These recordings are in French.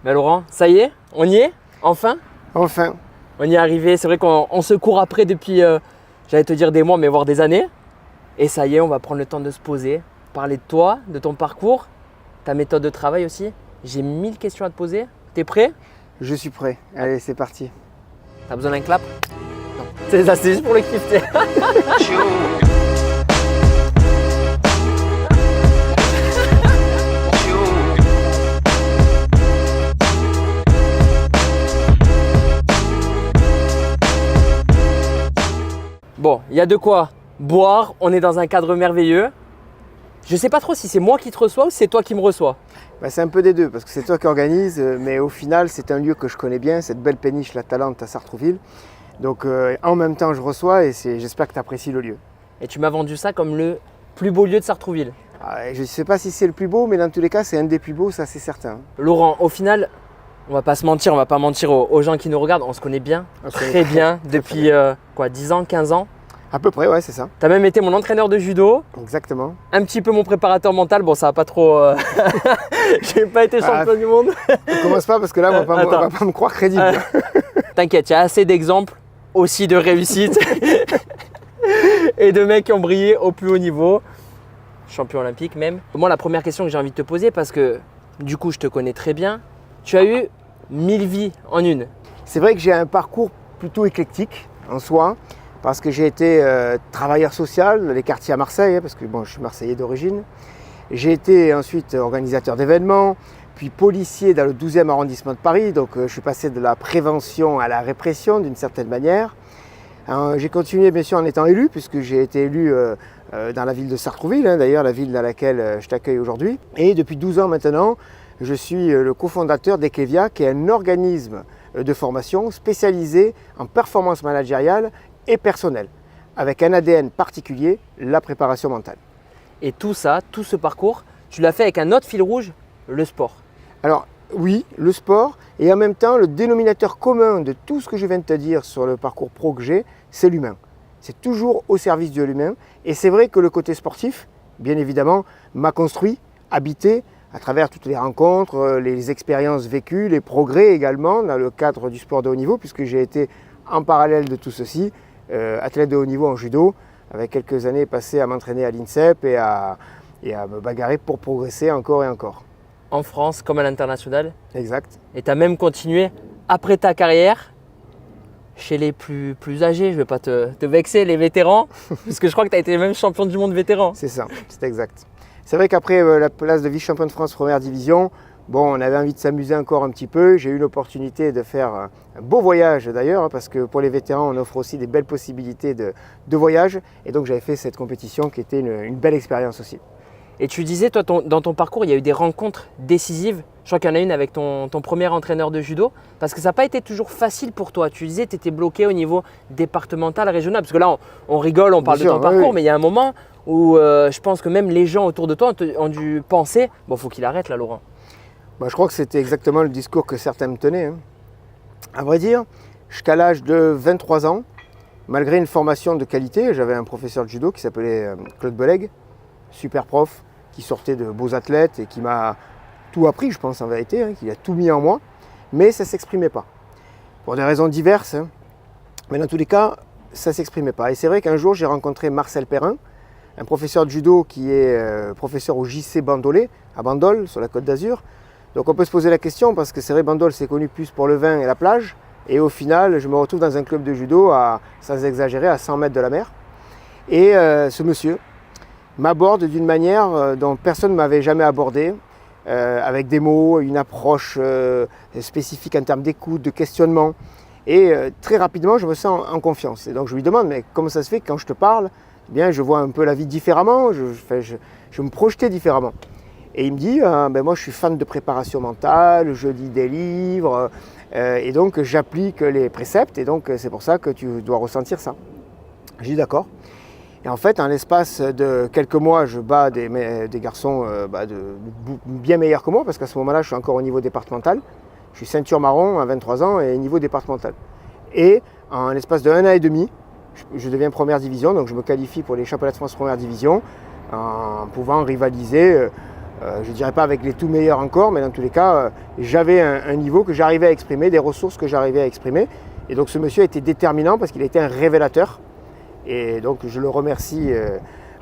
Ben Laurent, ça y est, on y est, enfin. Enfin. On y est arrivé, c'est vrai qu'on se court après depuis, j'allais te dire des mois, mais voire des années. Et ça y est, on va prendre le temps de se poser, parler de toi, de ton parcours, ta méthode de travail aussi. J'ai 1000 questions à te poser. T'es prêt? Je suis prêt. Allez, c'est parti. T'as besoin d'un clap? Non. C'est ça, c'est juste pour le kiff. Bon, il y a de quoi boire, on est dans un cadre merveilleux. Je sais pas trop si c'est moi qui te reçois ou si c'est toi qui me reçois. C'est un peu des deux parce que c'est toi qui organise, mais au final c'est un lieu que je connais bien, cette belle péniche La Talente à Sartrouville. Donc en même temps je reçois et j'espère que tu apprécies le lieu. Et tu m'as vendu ça comme le plus beau lieu de Sartrouville. Je ne sais pas si c'est le plus beau, mais dans tous les cas c'est un des plus beaux, ça c'est certain. Laurent, au final, on va pas se mentir, on va pas mentir aux gens qui nous regardent, on se connaît bien, très bien, depuis 10 ans, 15 ans. À peu près, ouais, c'est ça. Tu as même été mon entraîneur de judo. Exactement. Un petit peu mon préparateur mental. Bon, ça va pas trop. J'ai pas été champion du monde. Ne commence pas parce que là, on va pas me croire crédible. T'inquiète, il y a assez d'exemples aussi de réussite et de mecs qui ont brillé au plus haut niveau. Champion olympique même. Moi, la première question que j'ai envie de te poser, parce que du coup, je te connais très bien, tu as eu 1000 vies en une. C'est vrai que j'ai un parcours plutôt éclectique en soi. Parce que j'ai été travailleur social dans les quartiers à Marseille, parce que bon, je suis marseillais d'origine. J'ai été ensuite organisateur d'événements, puis policier dans le 12e arrondissement de Paris. Donc je suis passé de la prévention à la répression d'une certaine manière. J'ai continué bien sûr en étant élu, puisque j'ai été élu dans la ville de Sartrouville, d'ailleurs la ville dans laquelle je t'accueille aujourd'hui. Et depuis 12 ans maintenant, je suis le cofondateur d'Ekevia, qui est un organisme de formation spécialisé en performance managériale et personnel, avec un ADN particulier, la préparation mentale. Et tout ça, tout ce parcours, tu l'as fait avec un autre fil rouge, le sport. Alors oui, le sport, et en même temps, le dénominateur commun de tout ce que je viens de te dire sur le parcours pro que j'ai, c'est l'humain. C'est toujours au service de l'humain, et c'est vrai que le côté sportif, bien évidemment, m'a construit, habité, à travers toutes les rencontres, les expériences vécues, les progrès également dans le cadre du sport de haut niveau, puisque j'ai été en parallèle de tout ceci, athlète de haut niveau en judo, avec quelques années passées à m'entraîner à l'INSEP et à me bagarrer pour progresser encore et encore. En France comme à l'international. Exact. Et tu as même continué après ta carrière chez les plus âgés, je ne vais pas te vexer, les vétérans, parce que je crois que tu as été même champion du monde vétéran. C'est ça, c'est exact. C'est vrai qu'après la place de vice-champion de France première division, bon, on avait envie de s'amuser encore un petit peu. J'ai eu l'opportunité de faire un beau voyage d'ailleurs, parce que pour les vétérans, on offre aussi des belles possibilités de voyage. Et donc, j'avais fait cette compétition qui était une belle expérience aussi. Et tu disais, toi, dans ton parcours, il y a eu des rencontres décisives. Je crois qu'il y en a une avec ton premier entraîneur de judo, parce que ça n'a pas été toujours facile pour toi. Tu disais que tu étais bloqué au niveau départemental, régional, parce que là, on rigole, on parle de ton parcours, oui. Mais il y a un moment où je pense que même les gens autour de toi ont dû penser, bon, faut qu'il arrête là, Laurent. Je crois que c'était exactement le discours que certains me tenaient. À vrai dire, jusqu'à l'âge de 23 ans, malgré une formation de qualité, j'avais un professeur de judo qui s'appelait Claude Beleg, super prof, qui sortait de beaux athlètes et qui m'a tout appris, je pense en vérité, qui a tout mis en moi, mais ça ne s'exprimait pas. Pour des raisons diverses, mais dans tous les cas, ça ne s'exprimait pas. Et c'est vrai qu'un jour, j'ai rencontré Marcel Perrin, un professeur de judo qui est professeur au JC Bandolé, à Bandol, sur la Côte d'Azur. Donc on peut se poser la question, parce que c'est vrai, Bandol c'est connu plus pour le vin et la plage, et au final je me retrouve dans un club de judo, sans exagérer, à 100 mètres de la mer. Et ce monsieur m'aborde d'une manière dont personne ne m'avait jamais abordé, avec des mots, une approche spécifique en termes d'écoute, de questionnement. Et très rapidement je me sens en confiance. Et donc je lui demande, mais comment ça se fait que quand je te parle, eh bien, je vois un peu la vie différemment, je me projetais différemment. Et il me dit, moi je suis fan de préparation mentale, je lis des livres, et donc j'applique les préceptes, et donc c'est pour ça que tu dois ressentir ça. J'ai dit d'accord. Et en fait, en l'espace de quelques mois, je bats des garçons bien meilleurs que moi, parce qu'à ce moment-là, je suis encore au niveau départemental. Je suis ceinture marron à 23 ans et niveau départemental. Et en l'espace de 1 an et demi, je deviens première division, donc je me qualifie pour les championnats de France première division, en pouvant rivaliser Je ne dirais pas avec les tout meilleurs encore, mais dans tous les cas, j'avais un niveau que j'arrivais à exprimer, des ressources que j'arrivais à exprimer. Et donc ce monsieur a été déterminant parce qu'il a été un révélateur. Et donc je le remercie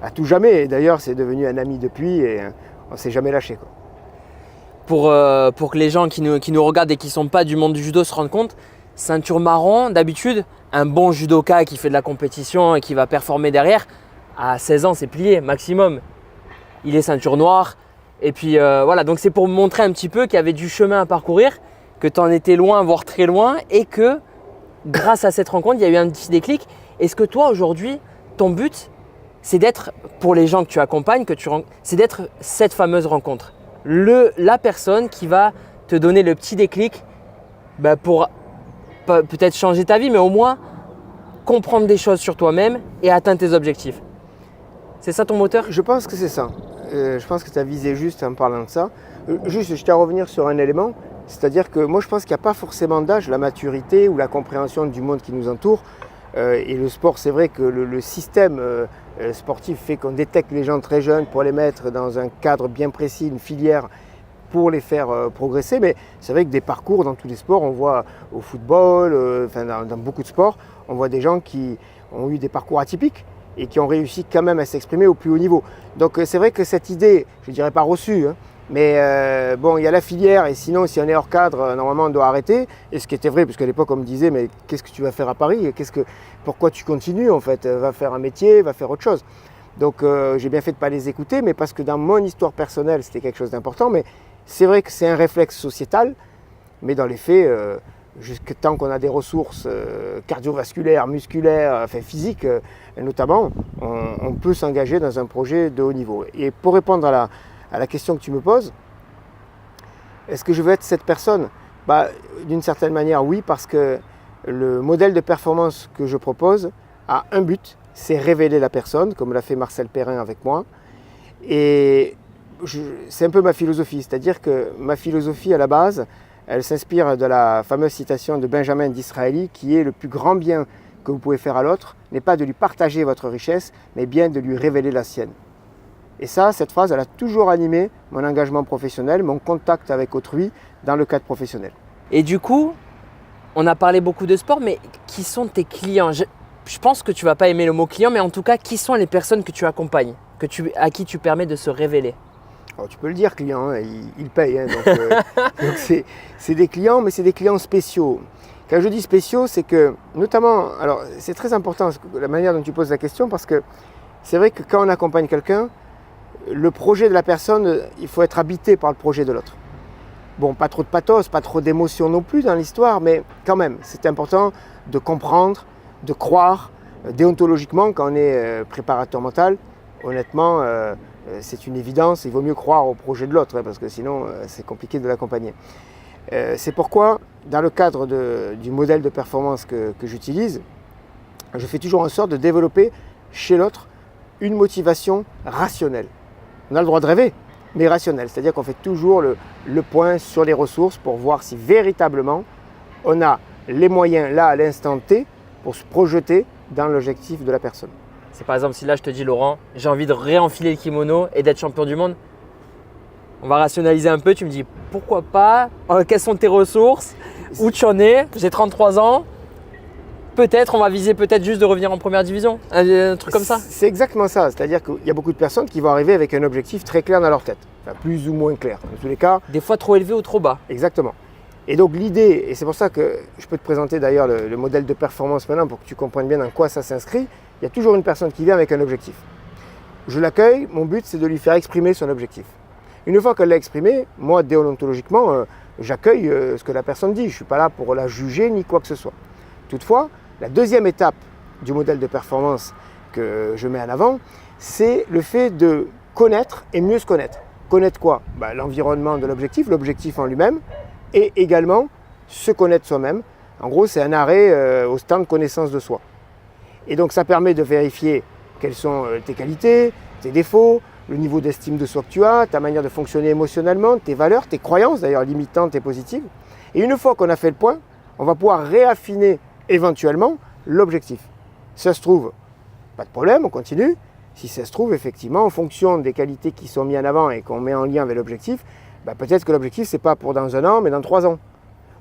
à tout jamais. Et d'ailleurs, c'est devenu un ami depuis et on ne s'est jamais lâché, quoi. Pour que les gens qui nous regardent et qui ne sont pas du monde du judo se rendent compte, ceinture marron, d'habitude, un bon judoka qui fait de la compétition et qui va performer derrière, à 16 ans, c'est plié, maximum. Il est ceinture noire. Et puis voilà, donc c'est pour montrer un petit peu qu'il y avait du chemin à parcourir, que tu en étais loin, voire très loin, et que grâce à cette rencontre, il y a eu un petit déclic. Est-ce que toi, aujourd'hui, ton but, c'est d'être, pour les gens que tu accompagnes, c'est d'être cette fameuse rencontre, la personne qui va te donner le petit déclic pour peut-être changer ta vie, mais au moins comprendre des choses sur toi-même et atteindre tes objectifs. C'est ça ton moteur ? Je pense que c'est ça. Je pense que tu as visé juste en parlant de ça. Juste, je tiens à revenir sur un élément, c'est-à-dire que moi je pense qu'il n'y a pas forcément d'âge, la maturité ou la compréhension du monde qui nous entoure. Et le sport, c'est vrai que le système sportif fait qu'on détecte les gens très jeunes pour les mettre dans un cadre bien précis, une filière pour les faire progresser. Mais c'est vrai que des parcours dans tous les sports, on voit au football, dans beaucoup de sports, on voit des gens qui ont eu des parcours atypiques et qui ont réussi quand même à s'exprimer au plus haut niveau. Donc c'est vrai que cette idée, je ne dirais pas reçue, hein, mais bon, il y a la filière et sinon si on est hors cadre, normalement on doit arrêter. Et ce qui était vrai, parce qu'à l'époque on me disait mais qu'est-ce que tu vas faire à Paris ? Pourquoi tu continues en fait ? Va faire un métier, va faire autre chose. Donc j'ai bien fait de ne pas les écouter, mais parce que dans mon histoire personnelle c'était quelque chose d'important. Mais c'est vrai que c'est un réflexe sociétal, mais dans les faits, jusqu'à tant qu'on a des ressources cardiovasculaires, musculaires, physiques notamment, on peut s'engager dans un projet de haut niveau. Et pour répondre à la question que tu me poses, est-ce que je veux être cette personne ? D'une certaine manière, oui, parce que le modèle de performance que je propose a un but, c'est révéler la personne, comme l'a fait Marcel Perrin avec moi. Et c'est un peu ma philosophie, c'est-à-dire que ma philosophie à la base, elle s'inspire de la fameuse citation de Benjamin Disraeli qui est « Le plus grand bien que vous pouvez faire à l'autre n'est pas de lui partager votre richesse, mais bien de lui révéler la sienne ». Et ça, cette phrase, elle a toujours animé mon engagement professionnel, mon contact avec autrui dans le cadre professionnel. Et du coup, on a parlé beaucoup de sport, mais qui sont tes clients ? Je pense que tu ne vas pas aimer le mot client, mais en tout cas, qui sont les personnes que tu accompagnes, à qui tu permets de se révéler ? Alors, tu peux le dire, client, hein, ils payent. Hein, donc c'est des clients, mais c'est des clients spéciaux. Quand je dis spéciaux, c'est que, notamment, alors c'est très important la manière dont tu poses la question, parce que c'est vrai que quand on accompagne quelqu'un, le projet de la personne, il faut être habité par le projet de l'autre. Bon, pas trop de pathos, pas trop d'émotion non plus dans l'histoire, mais quand même, c'est important de comprendre, de croire. Déontologiquement, quand on est préparateur mental, honnêtement, c'est une évidence, il vaut mieux croire au projet de l'autre, hein, parce que sinon, c'est compliqué de l'accompagner. C'est pourquoi, dans le cadre du modèle de performance que j'utilise, je fais toujours en sorte de développer chez l'autre une motivation rationnelle. On a le droit de rêver, mais rationnelle, c'est-à-dire qu'on fait toujours le point sur les ressources pour voir si véritablement on a les moyens là à l'instant T pour se projeter dans l'objectif de la personne. C'est par exemple si là je te dis Laurent, j'ai envie de réenfiler le kimono et d'être champion du monde. On va rationaliser un peu, tu me dis pourquoi pas, quelles sont tes ressources, où tu en es, j'ai 33 ans, peut-être on va viser peut-être juste de revenir en première division, un truc comme ça. C'est exactement ça, c'est-à-dire qu'il y a beaucoup de personnes qui vont arriver avec un objectif très clair dans leur tête, enfin plus ou moins clair, dans tous les cas. Des fois trop élevé ou trop bas. Exactement. Et donc l'idée, et c'est pour ça que je peux te présenter d'ailleurs le modèle de performance maintenant pour que tu comprennes bien dans quoi ça s'inscrit, il y a toujours une personne qui vient avec un objectif. Je l'accueille, mon but c'est de lui faire exprimer son objectif. Une fois qu'elle l'a exprimé, moi déontologiquement, j'accueille ce que la personne dit. Je ne suis pas là pour la juger ni quoi que ce soit. Toutefois, la deuxième étape du modèle de performance que je mets en avant, c'est le fait de connaître et mieux se connaître. Connaître quoi ? L'environnement de l'objectif, l'objectif en lui-même, et également se connaître soi-même. En gros, c'est un arrêt au stand de connaissance de soi. Et donc ça permet de vérifier quelles sont tes qualités, tes défauts, le niveau d'estime de soi que tu as, ta manière de fonctionner émotionnellement, tes valeurs, tes croyances d'ailleurs limitantes et positives. Et une fois qu'on a fait le point, on va pouvoir réaffiner éventuellement l'objectif. Ça se trouve, pas de problème, on continue. si ça se trouve, effectivement, en fonction des qualités qui sont mises en avant et qu'on met en lien avec l'objectif, peut-être que l'objectif, ce n'est pas pour dans 1 an, mais dans 3 ans.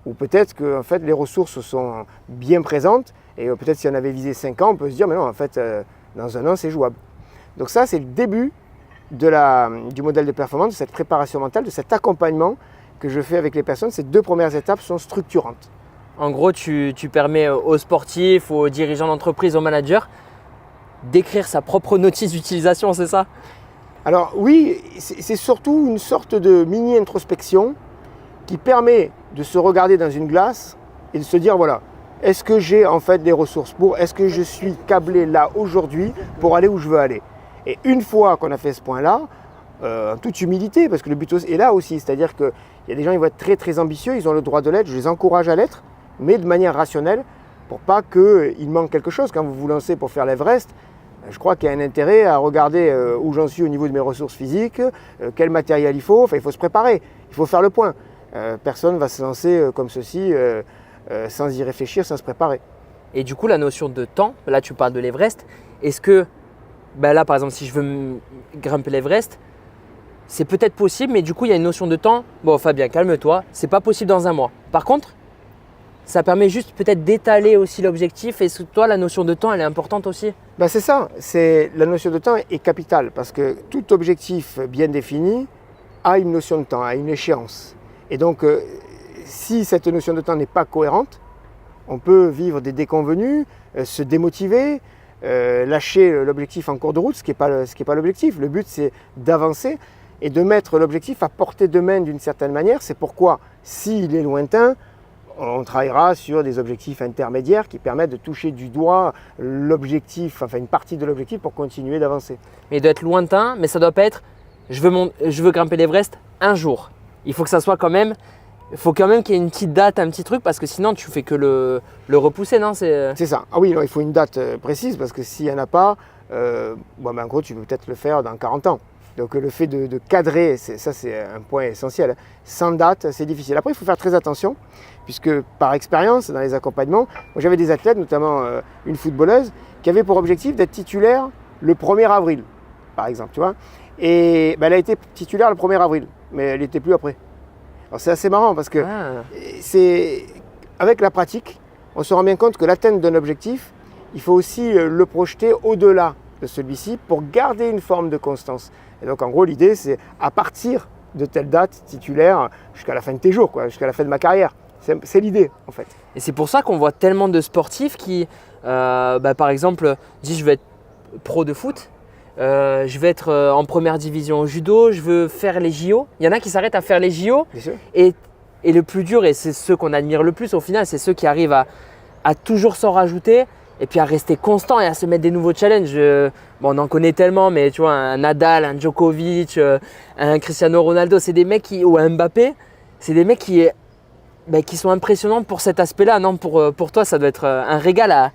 Ou peut-être que en fait, les ressources sont bien présentes, et peut-être si on avait visé 5 ans, on peut se dire, mais non, en fait, dans 1 an, c'est jouable. Donc ça, c'est le début du modèle de performance, de cette préparation mentale, de cet accompagnement que je fais avec les personnes. Ces 2 premières étapes sont structurantes. En gros, tu permets aux sportifs, aux dirigeants d'entreprise, aux managers d'écrire sa propre notice d'utilisation, c'est ça? Alors oui, c'est surtout une sorte de mini-introspection qui permet de se regarder dans une glace et de se dire, voilà, est-ce que j'ai en fait des ressources pour, est-ce que je suis câblé là aujourd'hui pour aller où je veux aller? Et une fois qu'on a fait ce point-là, en toute humilité, parce que le but est là aussi, c'est-à-dire qu'il y a des gens qui vont être très très ambitieux, ils ont le droit de l'être, je les encourage à l'être, mais de manière rationnelle, pour pas qu'il manque quelque chose. Quand vous vous lancez pour faire l'Everest, je crois qu'il y a un intérêt à regarder où j'en suis au niveau de mes ressources physiques, quel matériel il faut, enfin il faut se préparer, il faut faire le point. Personne ne va se lancer comme ceci sans y réfléchir, sans se préparer. Et du coup, la notion de temps, là tu parles de l'Everest, est-ce que, là par exemple, si je veux grimper l'Everest, c'est peut-être possible, mais du coup il y a une notion de temps. Bon Fabien, calme-toi, c'est pas possible dans 1 mois. Par contre, ça permet juste peut-être d'étaler aussi l'objectif. Et toi, la notion de temps, elle est importante aussi? C'est ça, la notion de temps est capitale parce que tout objectif bien défini a une notion de temps, a une échéance. Et donc, si cette notion de temps n'est pas cohérente, on peut vivre des déconvenues, se démotiver, lâcher l'objectif en cours de route, ce qui n'est pas l'objectif. Le but, c'est d'avancer et de mettre l'objectif à portée de main d'une certaine manière. C'est pourquoi, s'il est lointain, on travaillera sur des objectifs intermédiaires qui permettent de toucher du doigt l'objectif, enfin une partie de l'objectif pour continuer d'avancer. Mais il doit être lointain, mais ça ne doit pas être je veux grimper l'Everest un jour. Il faut que ça soit quand même, qu'il y ait une petite date, un petit truc, parce que sinon tu fais que le repousser, non? C'est ça. Ah oui, non, il faut une date précise parce que s'il n'y en a pas, en gros tu peux peut-être le faire dans 40 ans. Donc le fait de cadrer, ça c'est un point essentiel. Sans date, c'est difficile. Après, il faut faire très attention, puisque par expérience, dans les accompagnements, moi j'avais des athlètes, notamment une footballeuse, qui avait pour objectif d'être titulaire le 1er avril, par exemple, tu vois. Et elle a été titulaire le 1er avril, mais elle n'était plus après. Alors c'est assez marrant parce que avec la pratique, on se rend bien compte que l'atteinte d'un objectif, il faut aussi le projeter au-delà de celui-ci pour garder une forme de constance. Et donc en gros l'idée c'est à partir de telle date titulaire jusqu'à la fin de tes jours, jusqu'à la fin de ma carrière. C'est l'idée en fait. Et c'est pour ça qu'on voit tellement de sportifs qui, par exemple, disent je veux être pro de foot, je vais être en première division au judo, je veux faire les JO. Il y en a qui s'arrêtent à faire les JO. Bien sûr. Et le plus dur, et c'est ceux qu'on admire le plus au final, c'est ceux qui arrivent à toujours s'en rajouter. Et puis à rester constant et à se mettre des nouveaux challenges. On en connaît tellement, mais tu vois, un Nadal, un Djokovic, un Cristiano Ronaldo, c'est des mecs ou un Mbappé, c'est des mecs qui sont impressionnants pour cet aspect-là. Non, pour toi, ça doit être un régal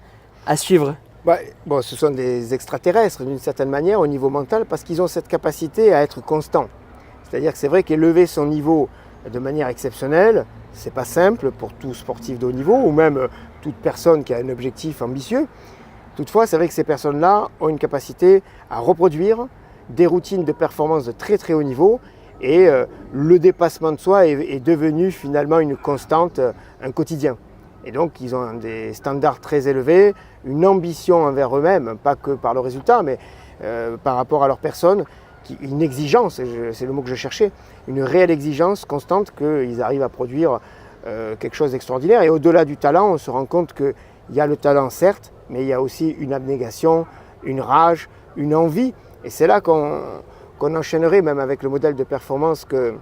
à suivre. Ce sont des extraterrestres d'une certaine manière au niveau mental parce qu'ils ont cette capacité à être constants. C'est-à-dire que c'est vrai qu'élever son niveau de manière exceptionnelle, c'est pas simple pour tout sportif de haut niveau ou même toute personne qui a un objectif ambitieux. Toutefois, c'est vrai que ces personnes-là ont une capacité à reproduire des routines de performance de très très haut niveau et le dépassement de soi est devenu finalement une constante, un quotidien. Et donc, ils ont des standards très élevés, une ambition envers eux-mêmes, pas que par le résultat, mais par rapport à leur personne, une exigence, c'est le mot que je cherchais, une réelle exigence constante qu'ils arrivent à produire quelque chose d'extraordinaire. Et au-delà du talent, on se rend compte qu'il y a le talent, certes, mais il y a aussi une abnégation, une rage, une envie. Et c'est là qu'on enchaînerait même avec le modèle de performance que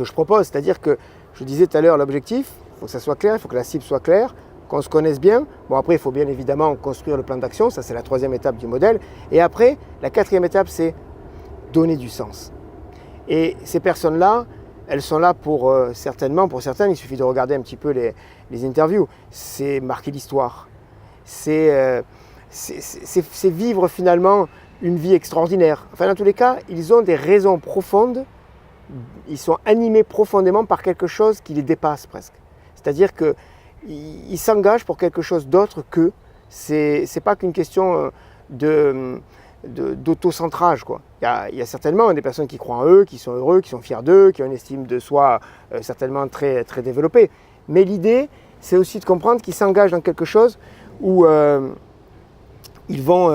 je propose. C'est-à-dire que, je disais tout à l'heure, l'objectif, il faut que ça soit clair, il faut que la cible soit claire, qu'on se connaisse bien. Bon, après, il faut bien évidemment construire le plan d'action, ça c'est la 3e étape du modèle. Et après, la 4e étape, c'est donner du sens. Et ces personnes-là, elles sont là pour certainement, pour certaines, il suffit de regarder un petit peu les interviews, c'est marquer l'histoire. C'est vivre finalement une vie extraordinaire. Enfin, dans tous les cas, ils ont des raisons profondes, ils sont animés profondément par quelque chose qui les dépasse presque. C'est-à-dire qu'ils s'engagent pour quelque chose d'autre que, c'est pas qu'une question d'autocentrage, quoi. Il y a certainement des personnes qui croient en eux, qui sont heureux, qui sont fiers d'eux, qui ont une estime de soi certainement très, très développée. Mais l'idée, c'est aussi de comprendre qu'ils s'engagent dans quelque chose où ils vont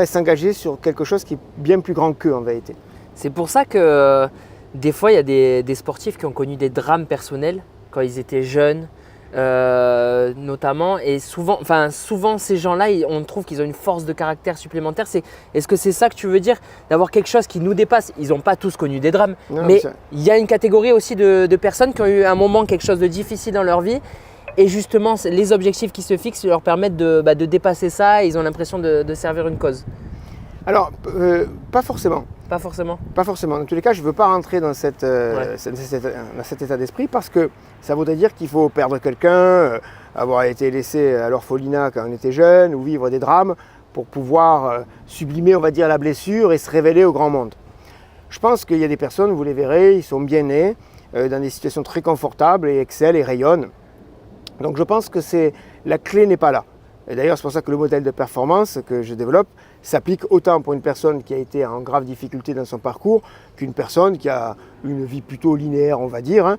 s'engager sur quelque chose qui est bien plus grand qu'eux en vérité. C'est pour ça que des fois, il y a des sportifs qui ont connu des drames personnels quand ils étaient jeunes, notamment. Et souvent ces gens-là, on trouve qu'ils ont une force de caractère supplémentaire. Est-ce que c'est ça que tu veux dire, d'avoir quelque chose qui nous dépasse? Ils n'ont pas tous connu des drames, Non, mais il y a une catégorie aussi de personnes qui ont eu un moment quelque chose de difficile dans leur vie. Et justement, les objectifs qui se fixent leur permettent de dépasser ça et ils ont l'impression de servir une cause. Alors, pas forcément. Pas forcément. Pas forcément. Dans tous les cas, je ne veux pas rentrer dans cet état d'esprit parce que ça voudrait dire qu'il faut perdre quelqu'un, avoir été laissé à l'orphelinat quand on était jeune ou vivre des drames pour pouvoir sublimer, on va dire, la blessure et se révéler au grand monde. Je pense qu'il y a des personnes, vous les verrez, ils sont bien nés, dans des situations très confortables et excellent et rayonnent. Donc je pense que la clé n'est pas là. Et d'ailleurs, c'est pour ça que le modèle de performance que je développe s'applique autant pour une personne qui a été en grave difficulté dans son parcours qu'une personne qui a une vie plutôt linéaire, on va dire,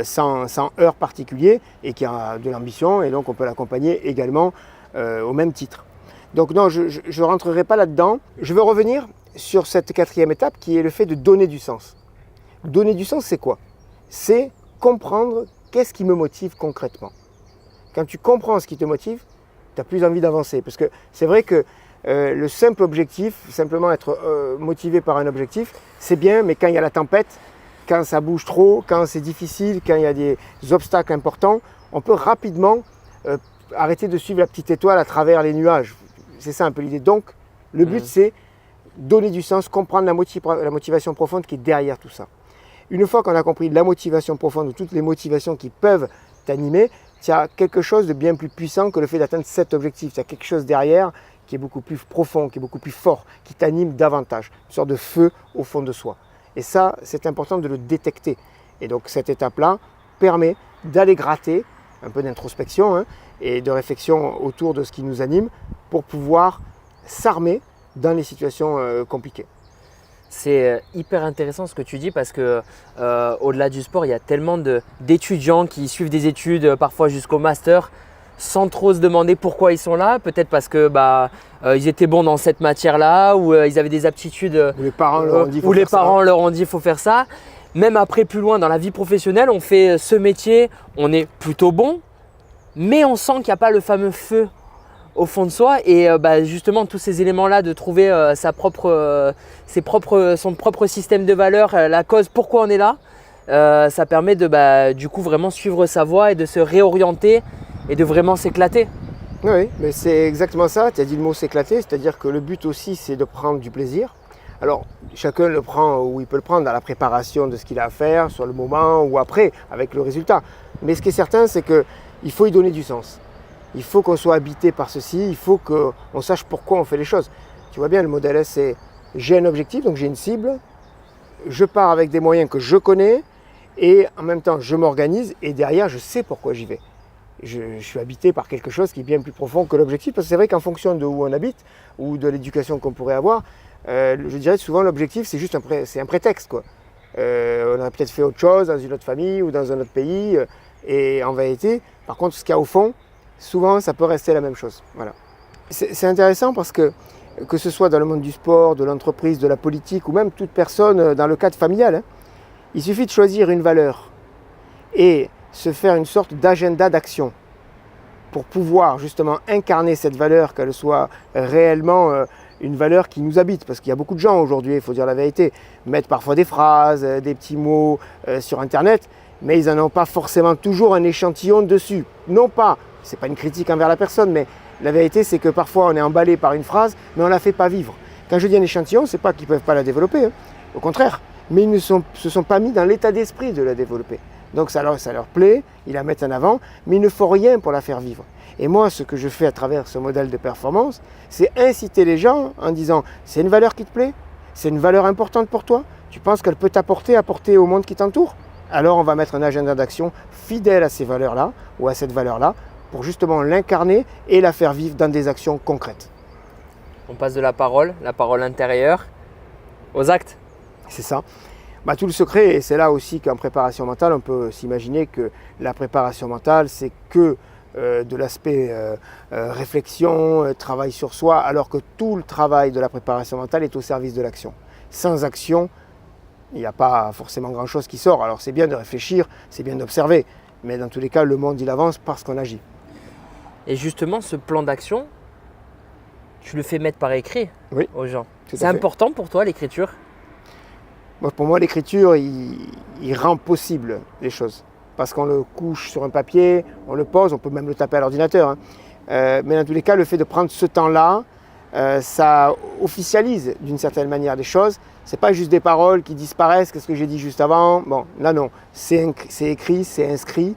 sans heurts particuliers et qui a de l'ambition. Et donc on peut l'accompagner également au même titre. Donc non, je ne rentrerai pas là-dedans. Je veux revenir sur cette quatrième étape qui est le fait de donner du sens. Donner du sens, c'est quoi? C'est comprendre qu'est-ce qui me motive concrètement. Quand tu comprends ce qui te motive, tu n'as plus envie d'avancer. Parce que c'est vrai que le simple objectif, simplement être motivé par un objectif, c'est bien, mais quand il y a la tempête, quand ça bouge trop, quand c'est difficile, quand il y a des obstacles importants, on peut rapidement arrêter de suivre la petite étoile à travers les nuages. C'est ça un peu l'idée. Donc, le but, c'est donner du sens, comprendre la motivation profonde qui est derrière tout ça. Une fois qu'on a compris la motivation profonde ou toutes les motivations qui peuvent t'animer, il y a quelque chose de bien plus puissant que le fait d'atteindre cet objectif. Il y a quelque chose derrière qui est beaucoup plus profond, qui est beaucoup plus fort, qui t'anime davantage, une sorte de feu au fond de soi. Et ça, c'est important de le détecter. Et donc cette étape-là permet d'aller gratter un peu d'introspection et de réflexion autour de ce qui nous anime pour pouvoir s'armer dans les situations compliquées. C'est hyper intéressant ce que tu dis parce que au-delà du sport, il y a tellement d'étudiants qui suivent des études parfois jusqu'au master sans trop se demander pourquoi ils sont là. Peut-être parce que ils étaient bons dans cette matière-là ou ils avaient des aptitudes où les parents leur ont dit il faut faire ça. Même après plus loin dans la vie professionnelle, on fait ce métier, on est plutôt bon, mais on sent qu'il n'y a pas le fameux feu au fond de soi et justement tous ces éléments-là de trouver son propre système de valeurs, la cause, pourquoi on est là, ça permet de du coup vraiment suivre sa voie et de se réorienter et de vraiment s'éclater. Oui, mais c'est exactement ça, tu as dit le mot s'éclater, c'est-à-dire que le but aussi c'est de prendre du plaisir. Alors chacun le prend où il peut le prendre dans la préparation de ce qu'il a à faire, sur le moment ou après avec le résultat. Mais ce qui est certain c'est qu'il faut y donner du sens. Il faut qu'on soit habité par ceci, il faut qu'on sache pourquoi on fait les choses. Tu vois bien, le modèle S, c'est j'ai un objectif, donc j'ai une cible, je pars avec des moyens que je connais et en même temps je m'organise et derrière je sais pourquoi j'y vais. Je suis habité par quelque chose qui est bien plus profond que l'objectif parce que c'est vrai qu'en fonction de où on habite ou de l'éducation qu'on pourrait avoir, je dirais souvent l'objectif c'est juste un prétexte, quoi. On a peut-être fait autre chose dans une autre famille ou dans un autre pays et en vérité, par contre ce qu'il y a au fond, souvent ça peut rester la même chose. Voilà. C'est intéressant parce que ce soit dans le monde du sport, de l'entreprise, de la politique ou même toute personne dans le cadre familial, il suffit de choisir une valeur et se faire une sorte d'agenda d'action pour pouvoir justement incarner cette valeur, qu'elle soit réellement une valeur qui nous habite. Parce qu'il y a beaucoup de gens aujourd'hui, il faut dire la vérité, mettent parfois des phrases, des petits mots sur Internet, mais ils n'en ont pas forcément toujours un échantillon dessus. Non pas, ce n'est pas une critique envers la personne, mais la vérité c'est que parfois on est emballé par une phrase, mais on ne la fait pas vivre. Quand je dis un échantillon, ce n'est pas qu'ils ne peuvent pas la développer, au contraire, mais ils ne se sont pas mis dans l'état d'esprit de la développer. Donc ça leur plaît, ils la mettent en avant, mais il ne faut rien pour la faire vivre. Et moi, ce que je fais à travers ce modèle de performance, c'est inciter les gens en disant « c'est une valeur qui te plaît, c'est une valeur importante pour toi, tu penses qu'elle peut apporter au monde qui t'entoure ?» Alors on va mettre un agenda d'action fidèle à ces valeurs-là ou à cette valeur-là pour justement l'incarner et la faire vivre dans des actions concrètes. On passe de la parole intérieure, aux actes. C'est ça. Tout le secret, et c'est là aussi qu'en préparation mentale, on peut s'imaginer que la préparation mentale, c'est que de l'aspect réflexion, travail sur soi, alors que tout le travail de la préparation mentale est au service de l'action. Sans action, il n'y a pas forcément grand-chose qui sort. Alors c'est bien de réfléchir, c'est bien d'observer, mais dans tous les cas, le monde, il avance parce qu'on agit. Et justement, ce plan d'action, tu le fais mettre par écrit aux gens. C'est important pour toi, l'écriture? Pour moi, l'écriture, il rend possible les choses. Parce qu'on le couche sur un papier, on le pose, on peut même le taper à l'ordinateur. Mais dans tous les cas, le fait de prendre ce temps-là, ça officialise d'une certaine manière des choses. Ce n'est pas juste des paroles qui disparaissent, qu'est-ce que j'ai dit juste avant. Bon, là non, c'est écrit, c'est inscrit.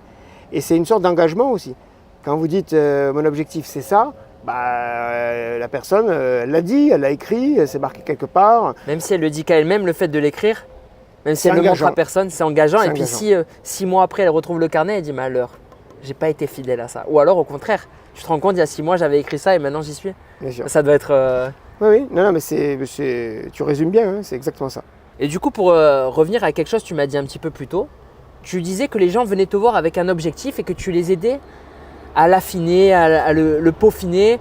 Et c'est une sorte d'engagement aussi. Quand vous dites mon objectif c'est ça, la personne, elle l'a dit, elle l'a écrit, c'est marqué quelque part. Même si elle le dit qu'à elle-même, le fait de l'écrire, même si elle le montre à personne, c'est engageant. Et puis si 6 mois après, elle retrouve le carnet, elle dit mais alors, j'ai pas été fidèle à ça. Ou alors au contraire, tu te rends compte, il y a 6 mois, j'avais écrit ça et maintenant j'y suis. Bien sûr. Ça doit être… Oui, non, mais tu résumes bien, c'est exactement ça. Et du coup, pour revenir à quelque chose que tu m'as dit un petit peu plus tôt, tu disais que les gens venaient te voir avec un objectif et que tu les aidais à l'affiner, à le peaufiner,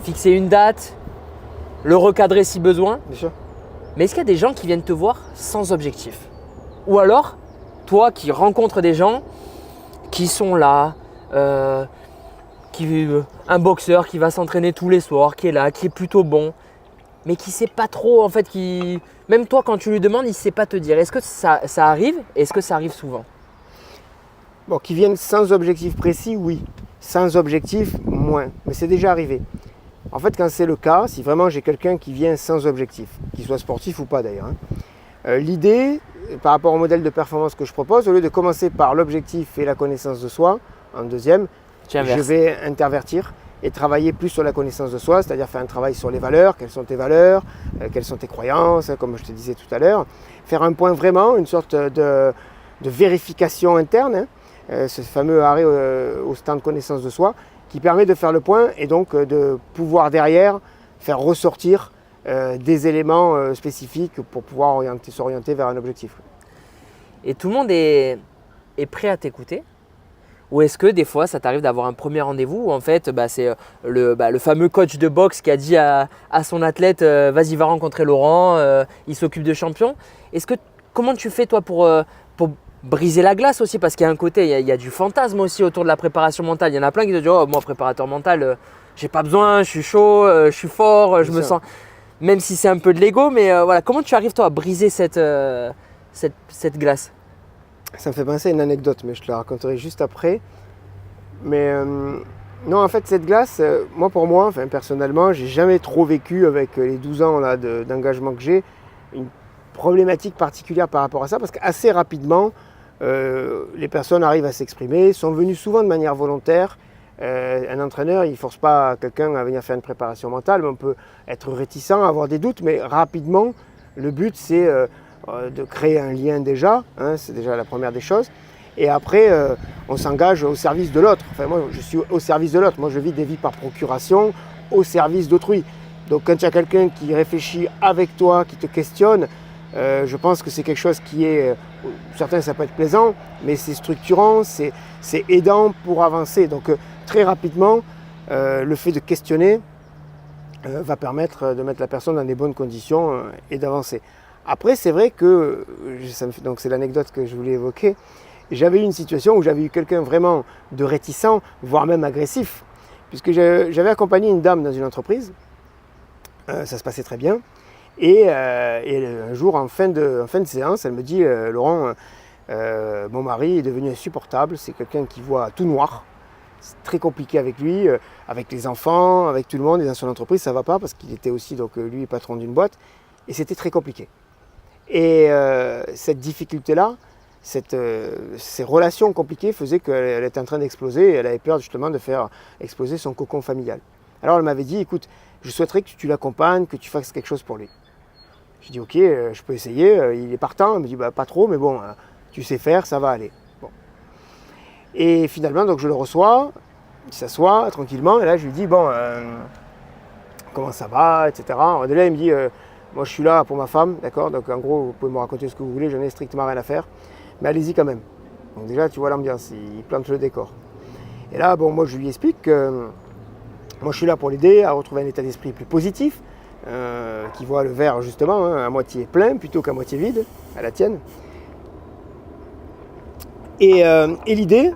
fixer une date, le recadrer si besoin. Bien sûr. Mais est-ce qu'il y a des gens qui viennent te voir sans objectif? Ou alors, toi qui rencontres des gens qui sont là, un boxeur qui va s'entraîner tous les soirs, qui est là, qui est plutôt bon, mais qui ne sait pas trop, en fait, même toi quand tu lui demandes, il ne sait pas te dire. Est-ce que ça arrive? Est-ce que ça arrive souvent? Qui viennent sans objectif précis, oui. Sans objectif, moins. Mais c'est déjà arrivé. En fait, quand c'est le cas, si vraiment j'ai quelqu'un qui vient sans objectif, qu'il soit sportif ou pas d'ailleurs, l'idée, par rapport au modèle de performance que je propose, au lieu de commencer par l'objectif et la connaissance de soi, en deuxième, je vais intervertir et travailler plus sur la connaissance de soi, c'est-à-dire faire un travail sur les valeurs, quelles sont tes valeurs, quelles sont tes croyances, comme je te disais tout à l'heure. Faire un point vraiment, une sorte de vérification interne, ce fameux arrêt au stand de connaissance de soi, qui permet de faire le point et donc de pouvoir derrière faire ressortir des éléments spécifiques pour pouvoir s'orienter vers un objectif. Et tout le monde est prêt à t'écouter? Ou est-ce que des fois ça t'arrive d'avoir un premier rendez-vous où en fait c'est le fameux coach de boxe qui a dit à son athlète vas-y va rencontrer Laurent, il s'occupe de champion. Comment tu fais toi pour briser la glace aussi? Parce qu'il y a un côté, il y a du fantasme aussi autour de la préparation mentale. Il y en a plein qui te disent oh moi préparateur mental, j'ai pas besoin, je suis chaud, je suis fort, je me sens… Même si c'est un peu de l'ego, mais voilà, comment tu arrives toi à briser cette glace? Ça me fait penser à une anecdote, mais je te la raconterai juste après. Mais non, en fait, cette glace, pour moi, personnellement, j'ai jamais trop vécu avec les 12 ans là, d'engagement que j'ai, une problématique particulière par rapport à ça, parce qu'assez rapidement, les personnes arrivent à s'exprimer, sont venues souvent de manière volontaire. Un entraîneur, il ne force pas quelqu'un à venir faire une préparation mentale, mais on peut être réticent, avoir des doutes, mais rapidement, le but, c'est de créer un lien déjà, c'est déjà la première des choses. Et après, on s'engage au service de l'autre. Enfin, moi, je suis au service de l'autre. Moi, je vis des vies par procuration, au service d'autrui. Donc, quand il y a quelqu'un qui réfléchit avec toi, qui te questionne, je pense que c'est quelque chose qui est… certains, ça peut être plaisant, mais c'est structurant, c'est aidant pour avancer. Donc, très rapidement, le fait de questionner va permettre de mettre la personne dans des bonnes conditions et d'avancer. Après, c'est vrai que, donc c'est l'anecdote que je voulais évoquer, j'avais eu une situation où j'avais eu quelqu'un vraiment de réticent, voire même agressif, puisque j'avais accompagné une dame dans une entreprise, ça se passait très bien, et un jour, en fin de séance, elle me dit « Laurent, mon mari est devenu insupportable, c'est quelqu'un qui voit tout noir, c'est très compliqué avec lui, avec les enfants, avec tout le monde, et dans son entreprise, ça ne va pas, parce qu'il était aussi, donc lui, patron d'une boîte, et c'était très compliqué. » Et cette difficulté-là, ces relations compliquées faisaient qu'elle était en train d'exploser et elle avait peur justement de faire exploser son cocon familial. Alors elle m'avait dit, écoute, je souhaiterais que tu l'accompagnes, que tu fasses quelque chose pour lui. J'ai dit, ok, je peux essayer, il est partant. Elle me dit, pas trop, mais bon, tu sais faire, ça va aller. Bon. Et finalement, donc je le reçois, il s'assoit tranquillement et là je lui dis, comment ça va, etc. Alors, de là, il me dit, moi je suis là pour ma femme, d'accord, donc en gros, vous pouvez me raconter ce que vous voulez, j'en ai strictement rien à faire, mais allez-y quand même. Donc déjà, tu vois l'ambiance, il plante le décor. Et là, bon, moi je lui explique que moi je suis là pour l'aider à retrouver un état d'esprit plus positif, qui voit le verre justement à moitié plein plutôt qu'à moitié vide, à la tienne. Et l'idée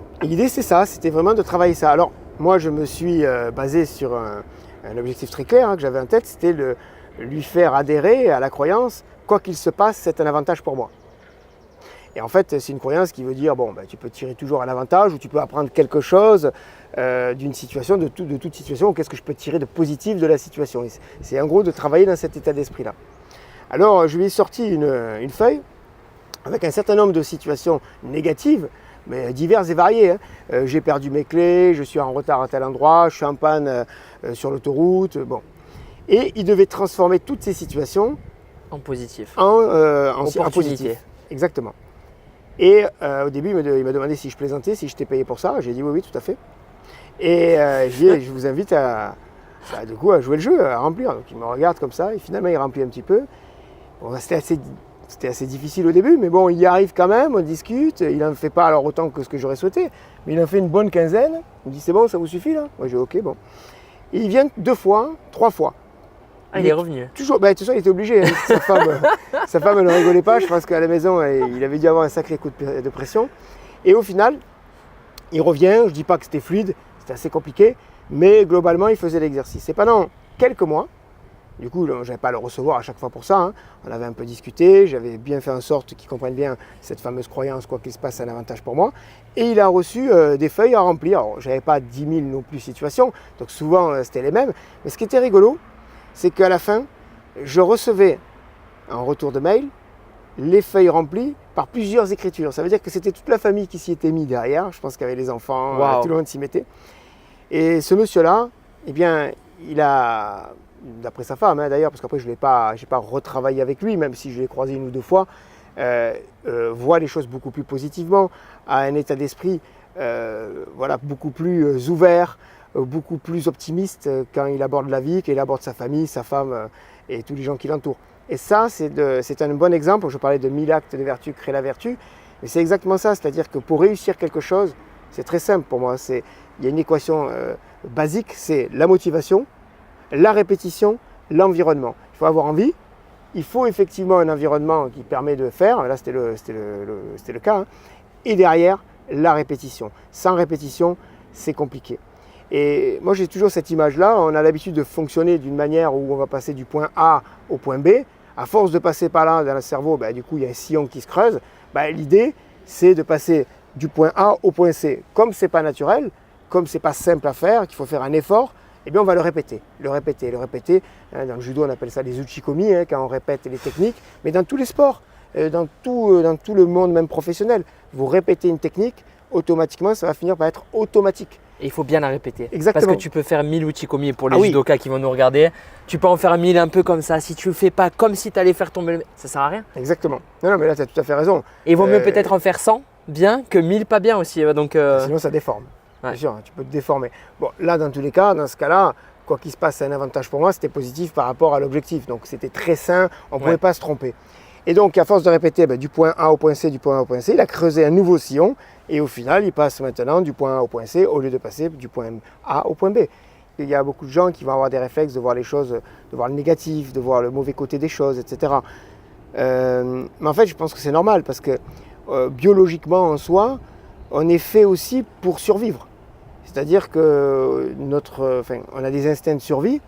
c'est ça, c'était vraiment de travailler ça. Alors moi je me suis basé sur un objectif très clair que j'avais en tête, c'était de lui faire adhérer à la croyance, quoi qu'il se passe, c'est un avantage pour moi. Et en fait, c'est une croyance qui veut dire, bon, ben, tu peux tirer toujours à l'avantage ou tu peux apprendre quelque chose d'une situation, de toute situation, ou qu'est-ce que je peux tirer de positif de la situation. Et c'est en gros de travailler dans cet état d'esprit-là. Alors, je lui ai sorti une feuille avec un certain nombre de situations négatives, mais diverses et variées. J'ai perdu mes clés, je suis en retard à tel endroit, je suis en panne sur l'autoroute, bon. Et il devait transformer toutes ces situations en positif. En positif. Exactement. Et au début, il m'a demandé si je plaisantais, si je t'ai payé pour ça. J'ai dit oui, tout à fait. Et je vous invite à jouer le jeu, à remplir. Donc il me regarde comme ça, et finalement il remplit un petit peu. Bon, c'était assez difficile au début, mais bon, il y arrive quand même, on discute. Il n'en fait pas alors autant que ce que j'aurais souhaité, mais il en fait une bonne quinzaine. Il me dit c'est bon, ça vous suffit là? Moi j'ai ok, bon. Et il vient 2 fois, 3 fois. Ah, il est revenu. Toujours, de toute façon, il était obligé. Sa femme ne rigolait pas. Je pense qu'à la maison, il avait dû avoir un sacré coup de pression. Et au final, il revient. Je ne dis pas que c'était fluide, c'était assez compliqué, mais globalement, il faisait l'exercice. Et pendant quelques mois, du coup, je n'avais pas à le recevoir à chaque fois pour ça. On avait un peu discuté. J'avais bien fait en sorte qu'il comprenne bien cette fameuse croyance, quoi qu'il se passe, c'est un avantage pour moi. Et il a reçu des feuilles à remplir. Alors, je n'avais pas 10 000 non plus situations, donc souvent, c'était les mêmes. Mais ce qui était rigolo, c'est qu'à la fin, je recevais en retour de mail les feuilles remplies par plusieurs écritures. Ça veut dire que c'était toute la famille qui s'y était mis derrière. Je pense qu'il y avait les enfants, wow. Tout le monde s'y mettait. Et ce monsieur-là, eh bien, il a, d'après sa femme d'ailleurs, parce qu'après je n'ai pas retravaillé avec lui, même si je l'ai croisé 1 ou 2 fois, voit les choses beaucoup plus positivement, a un état d'esprit beaucoup plus ouvert, beaucoup plus optimiste quand il aborde la vie, quand il aborde sa famille, sa femme et tous les gens qui l'entourent. Et ça, c'est un bon exemple. Je parlais de 1000 actes de vertu créent la vertu, mais c'est exactement ça. C'est-à-dire que pour réussir quelque chose, c'est très simple pour moi. Il y a une équation basique, c'est la motivation, la répétition, l'environnement. Il faut avoir envie, il faut effectivement un environnement qui permet de faire, là c'était le cas, et derrière, la répétition. Sans répétition, c'est compliqué. Et moi j'ai toujours cette image-là, on a l'habitude de fonctionner d'une manière où on va passer du point A au point B. À force de passer par là dans le cerveau, du coup il y a un sillon qui se creuse. L'idée c'est de passer du point A au point C. Comme ce n'est pas naturel, comme ce n'est pas simple à faire, qu'il faut faire un effort, eh bien on va le répéter. Dans le judo on appelle ça les uchikomi, quand on répète les techniques, mais dans tous les sports, dans tout le monde même professionnel, vous répétez une technique, automatiquement ça va finir par être automatique. Et il faut bien la répéter. Exactement. Parce que tu peux faire 1000 uchikomi pour les judokas qui vont nous regarder. Tu peux en faire 1000 un peu comme ça. Si tu ne le fais pas comme si tu allais faire tomber le... Ça ne sert à rien. Exactement. Non, mais là, tu as tout à fait raison. Et il vaut mieux peut-être en faire 100 bien que 1000 pas bien aussi. Donc, Sinon, ça déforme. Ouais. Bien sûr, tu peux te déformer. Bon, là, dans tous les cas, dans ce cas-là, quoi qu'il se passe, c'est un avantage pour moi. C'était positif par rapport à l'objectif. Donc, c'était très sain. On ne pouvait pas se tromper. Et donc, à force de répéter du point A au point C, du point A au point C, il a creusé un nouveau sillon. Et au final, il passe maintenant du point A au point C au lieu de passer du point A au point B. Il y a beaucoup de gens qui vont avoir des réflexes de voir les choses, de voir le négatif, de voir le mauvais côté des choses, etc. Mais en fait, je pense que c'est normal parce que biologiquement en soi, on est fait aussi pour survivre. C'est-à-dire que on a des instincts de survie,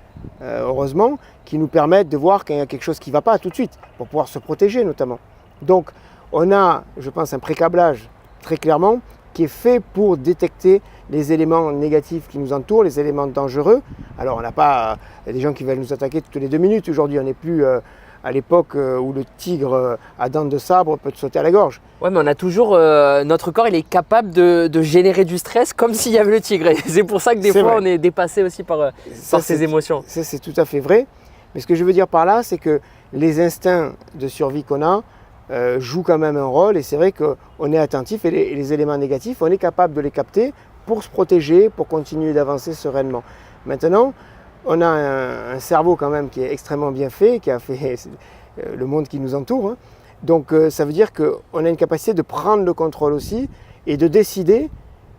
heureusement, qui nous permettent de voir qu'il y a quelque chose qui ne va pas tout de suite, pour pouvoir se protéger notamment. Donc, on a, je pense, un précablage très clairement qui est fait pour détecter les éléments négatifs qui nous entourent, les éléments dangereux. Alors, on n'a pas des gens qui veulent nous attaquer toutes les 2 minutes. Aujourd'hui, on n'est plus à l'époque où le tigre à dents de sabre peut te sauter à la gorge. Ouais, mais on a toujours notre corps, il est capable de générer du stress comme s'il y avait le tigre. Et c'est pour ça que des fois, on est dépassé aussi par ces émotions. Ça, c'est tout à fait vrai. Mais ce que je veux dire par là, c'est que les instincts de survie qu'on a jouent quand même un rôle. Et c'est vrai qu'on est attentif et les éléments négatifs, on est capable de les capter pour se protéger, pour continuer d'avancer sereinement. Maintenant, on a un cerveau quand même qui est extrêmement bien fait, qui a fait le monde qui nous entoure. Hein. Donc ça veut dire qu'on a une capacité de prendre le contrôle aussi et de décider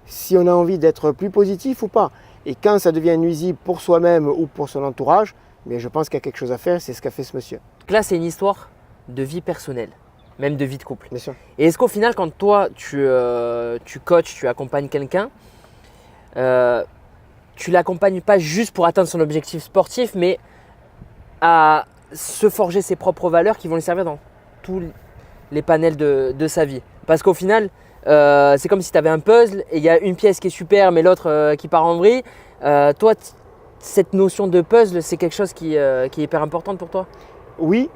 si on a envie d'être plus positif ou pas. Et quand ça devient nuisible pour soi-même ou pour son entourage, mais je pense qu'il y a quelque chose à faire, c'est ce qu'a fait ce monsieur. Donc là, c'est une histoire de vie personnelle, même de vie de couple. Bien sûr. Et est-ce qu'au final, quand toi, tu coaches, tu accompagnes quelqu'un, tu l'accompagnes pas juste pour atteindre son objectif sportif, mais à se forger ses propres valeurs qui vont lui servir dans tous les panels de sa vie. Parce qu'au final, c'est comme si tu avais un puzzle et il y a une pièce qui est super mais l'autre qui part en vrille. Toi, cette notion de puzzle, c'est quelque chose qui est hyper importante pour toi? Oui,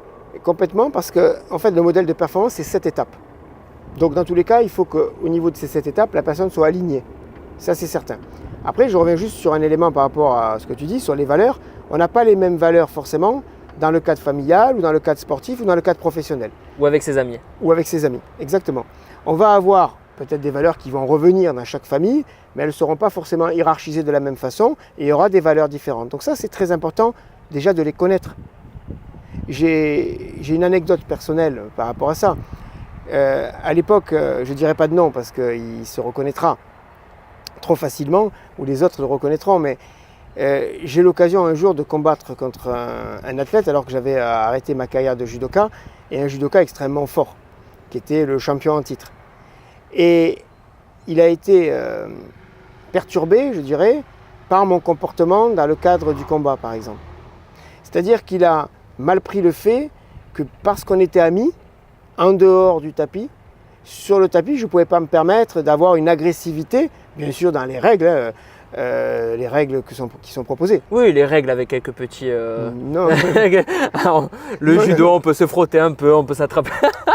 complètement, parce que en fait, le modèle de performance, c'est 7 étapes. Donc dans tous les cas, il faut qu'au niveau de ces 7 étapes, la personne soit alignée. Ça, c'est certain. Après, je reviens juste sur un élément par rapport à ce que tu dis, sur les valeurs. On n'a pas les mêmes valeurs forcément dans le cadre familial ou dans le cadre sportif ou dans le cadre professionnel. Ou avec ses amis. Ou avec ses amis, exactement. On va avoir peut-être des valeurs qui vont revenir dans chaque famille, mais elles ne seront pas forcément hiérarchisées de la même façon et il y aura des valeurs différentes. Donc ça, c'est très important déjà de les connaître. J'ai une anecdote personnelle par rapport à ça. À l'époque, je ne dirai pas de nom parce qu'il se reconnaîtra trop facilement, ou les autres le reconnaîtront, mais j'ai l'occasion un jour de combattre contre un athlète alors que j'avais arrêté ma carrière de judoka, et un judoka extrêmement fort, qui était le champion en titre. Et il a été perturbé, je dirais, par mon comportement dans le cadre du combat, par exemple. C'est-à-dire qu'il a mal pris le fait que parce qu'on était amis, en dehors du tapis, sur le tapis, je ne pouvais pas me permettre d'avoir une agressivité, bien sûr dans les règles qui sont proposées. Oui, les règles avec quelques petits… Non. Alors, le judo, on peut se frotter un peu, on peut s'attraper.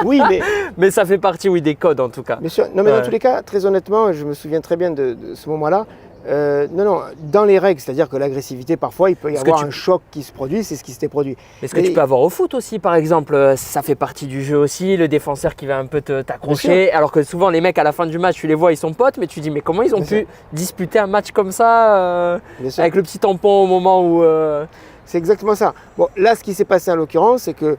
Oui, mais… mais ça fait partie, oui, des codes en tout cas. Bien sûr. Non, mais dans tous les cas, très honnêtement, je me souviens très bien de ce moment-là. Non, dans les règles, c'est-à-dire que l'agressivité, parfois, il peut y avoir un choc qui se produit, c'est ce qui s'était produit. Mais ce que tu peux avoir au foot aussi, par exemple, ça fait partie du jeu aussi, le défenseur qui va un peu t'accrocher, alors que souvent les mecs à la fin du match, tu les vois, ils sont potes, mais tu dis mais comment ils ont pu disputer un match comme ça avec le petit tampon au moment où… C'est exactement ça. Bon, là, ce qui s'est passé en l'occurrence, c'est que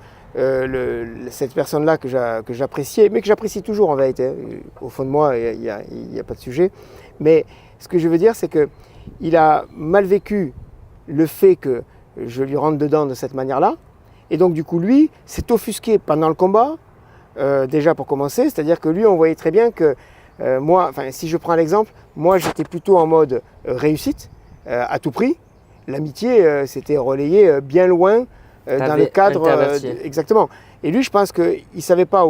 cette personne-là que j'appréciais, mais que j'apprécie toujours en vérité, au fond de moi, il n'y a pas de sujet, mais ce que je veux dire, c'est qu'il a mal vécu le fait que je lui rentre dedans de cette manière-là. Et donc, du coup, lui s'est offusqué pendant le combat, déjà pour commencer. C'est-à-dire que lui, on voyait très bien que moi, si je prends l'exemple, moi, j'étais plutôt en mode réussite, à tout prix. L'amitié, c'était relayé bien loin dans le cadre… exactement. Et lui, je pense qu'il ne savait pas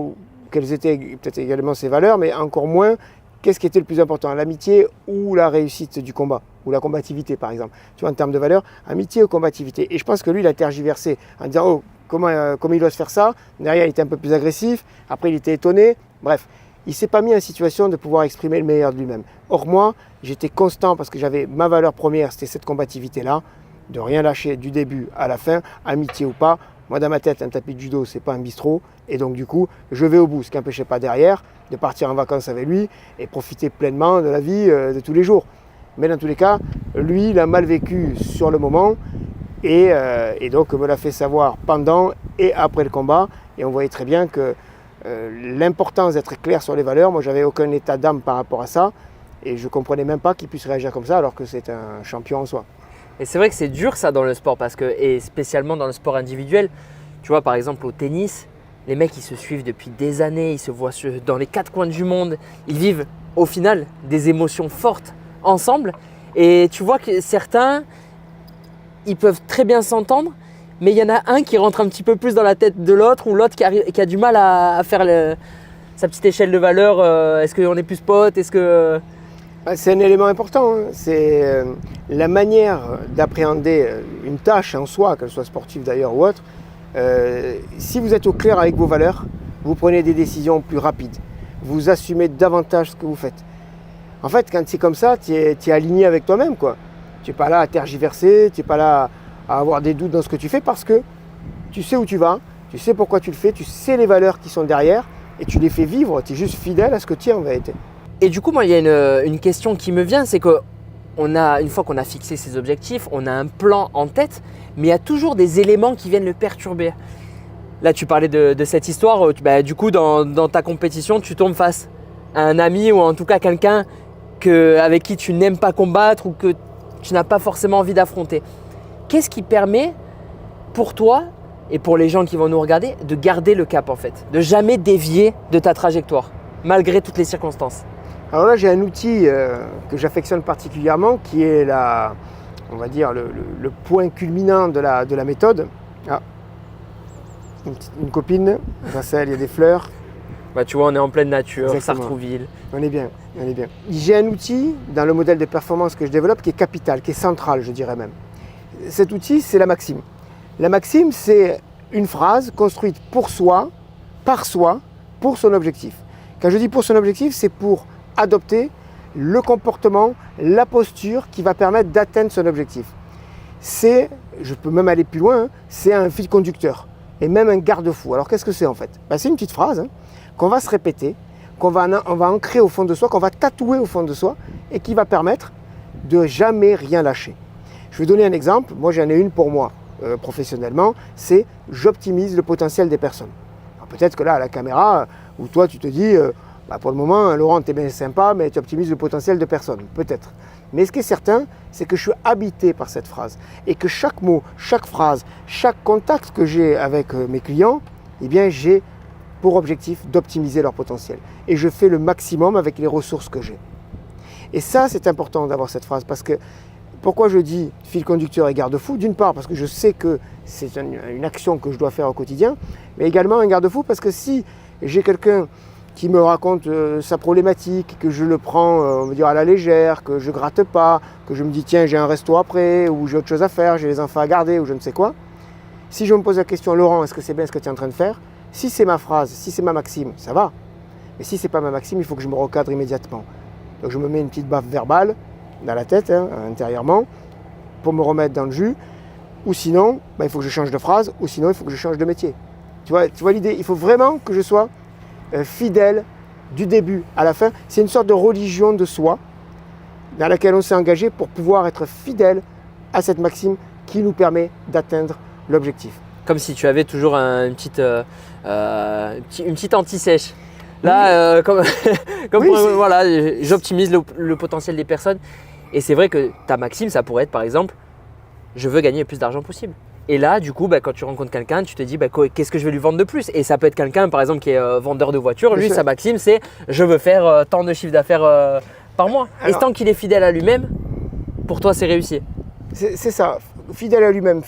quelles étaient peut-être également ses valeurs, mais encore moins… Qu'est-ce qui était le plus important, l'amitié ou la réussite du combat, ou la combativité par exemple. Tu vois, en termes de valeur, amitié ou combativité. Et je pense que lui, il a tergiversé en disant « Oh, comment il doit se faire ça ?» Derrière, il était un peu plus agressif. Après, il était étonné. Bref, il ne s'est pas mis en situation de pouvoir exprimer le meilleur de lui-même. Or, moi, j'étais constant parce que j'avais ma valeur première, c'était cette combativité-là, de rien lâcher du début à la fin, amitié ou pas. Moi, dans ma tête, un tapis de judo, c'est pas un bistrot. Et donc, du coup, je vais au bout. Ce qui n'empêchait pas derrière de partir en vacances avec lui et profiter pleinement de la vie de tous les jours. Mais dans tous les cas, lui, il a mal vécu sur le moment et donc me l'a fait savoir pendant et après le combat. Et on voyait très bien que l'importance d'être clair sur les valeurs, moi, j'avais aucun état d'âme par rapport à ça. Et je ne comprenais même pas qu'il puisse réagir comme ça alors que c'est un champion en soi. Et c'est vrai que c'est dur ça dans le sport, parce que, et spécialement dans le sport individuel, tu vois par exemple au tennis, les mecs ils se suivent depuis des années, ils se voient dans les quatre coins du monde, ils vivent au final des émotions fortes ensemble, et tu vois que certains, ils peuvent très bien s'entendre, mais il y en a un qui rentre un petit peu plus dans la tête de l'autre, ou l'autre qui a du mal à faire sa petite échelle de valeur, est-ce qu'on est plus potes, est-ce que… C'est un élément important, hein. C'est la manière d'appréhender une tâche en soi, qu'elle soit sportive d'ailleurs ou autre. Si vous êtes au clair avec vos valeurs, vous prenez des décisions plus rapides. Vous assumez davantage ce que vous faites. En fait, quand c'est comme ça, tu es aligné avec toi-même, quoi. Tu n'es pas là à tergiverser, tu n'es pas là à avoir des doutes dans ce que tu fais parce que tu sais où tu vas, tu sais pourquoi tu le fais, tu sais les valeurs qui sont derrière et tu les fais vivre. Tu es juste fidèle à ce que tu es en vérité. Et du coup, moi, il y a une question qui me vient, c'est que une fois qu'on a fixé ses objectifs, on a un plan en tête, mais il y a toujours des éléments qui viennent le perturber. Là, tu parlais de cette histoire, du coup, dans ta compétition, tu tombes face à un ami ou en tout cas quelqu'un avec qui tu n'aimes pas combattre ou que tu n'as pas forcément envie d'affronter. Qu'est-ce qui permet pour toi et pour les gens qui vont nous regarder de garder le cap en fait, de jamais dévier de ta trajectoire, malgré toutes les circonstances? Alors là, j'ai un outil que j'affectionne particulièrement qui est on va dire le point culminant de la méthode. Ah, une copine, grâce à elle, il y a des fleurs. Tu vois, on est en pleine nature, Exactement. Sartrouville. On est bien. J'ai un outil dans le modèle de performance que je développe qui est capital, qui est central, je dirais même. Cet outil, c'est la maxime. La maxime, c'est une phrase construite pour soi, par soi, pour son objectif. Quand je dis pour son objectif, c'est pour adopter le comportement, la posture qui va permettre d'atteindre son objectif. Je peux même aller plus loin, c'est un fil conducteur et même un garde-fou. Alors qu'est-ce que c'est en fait? C'est une petite phrase qu'on va se répéter, on va ancrer au fond de soi, qu'on va tatouer au fond de soi et qui va permettre de jamais rien lâcher. Je vais donner un exemple, moi j'en ai une pour moi professionnellement, c'est j'optimise le potentiel des personnes. Alors, peut-être que là à la caméra, où toi tu te dis, pour le moment Laurent t'es bien sympa mais tu optimises le potentiel de personnes, peut-être. Mais ce qui est certain, c'est que je suis habité par cette phrase et que chaque mot, chaque phrase, chaque contact que j'ai avec mes clients, eh bien j'ai pour objectif d'optimiser leur potentiel. Et je fais le maximum avec les ressources que j'ai. Et ça, c'est important d'avoir cette phrase parce que pourquoi je dis fil conducteur et garde-fou? D'une part, parce que je sais que c'est une action que je dois faire au quotidien, mais également un garde-fou parce que si j'ai quelqu'un qui me raconte sa problématique, que je le prends on va dire à la légère, que je gratte pas, que je me dis tiens j'ai un resto après, ou j'ai autre chose à faire, j'ai les enfants à garder, ou je ne sais quoi, si je me pose la question Laurent, est-ce que c'est bien ce que tu es en train de faire? Si c'est ma phrase, si c'est ma maxime, ça va. Mais si c'est pas ma maxime, il faut que je me recadre immédiatement. Donc je me mets une petite baffe verbale dans la tête, intérieurement, pour me remettre dans le jus. Ou sinon, il faut que je change de phrase, ou sinon il faut que je change de métier. Tu vois l'idée? Il faut vraiment que je sois fidèle du début à la fin. C'est une sorte de religion de soi dans laquelle on s'est engagé pour pouvoir être fidèle à cette maxime qui nous permet d'atteindre l'objectif. Comme si tu avais toujours une petite anti-sèche. Là, Oui, voilà, j'optimise le potentiel des personnes. Et c'est vrai que ta maxime, ça pourrait être par exemple, je veux gagner le plus d'argent possible. Et là, du coup, quand tu rencontres quelqu'un, tu te dis qu'est-ce que je vais lui vendre de plus? Et ça peut être quelqu'un, par exemple, qui est vendeur de voitures. Lui, sa maxime, c'est je veux faire tant de chiffre d'affaires par mois. Alors, et tant qu'il est fidèle à lui-même, pour toi, c'est réussi. C'est ça. Fidèle à lui-même,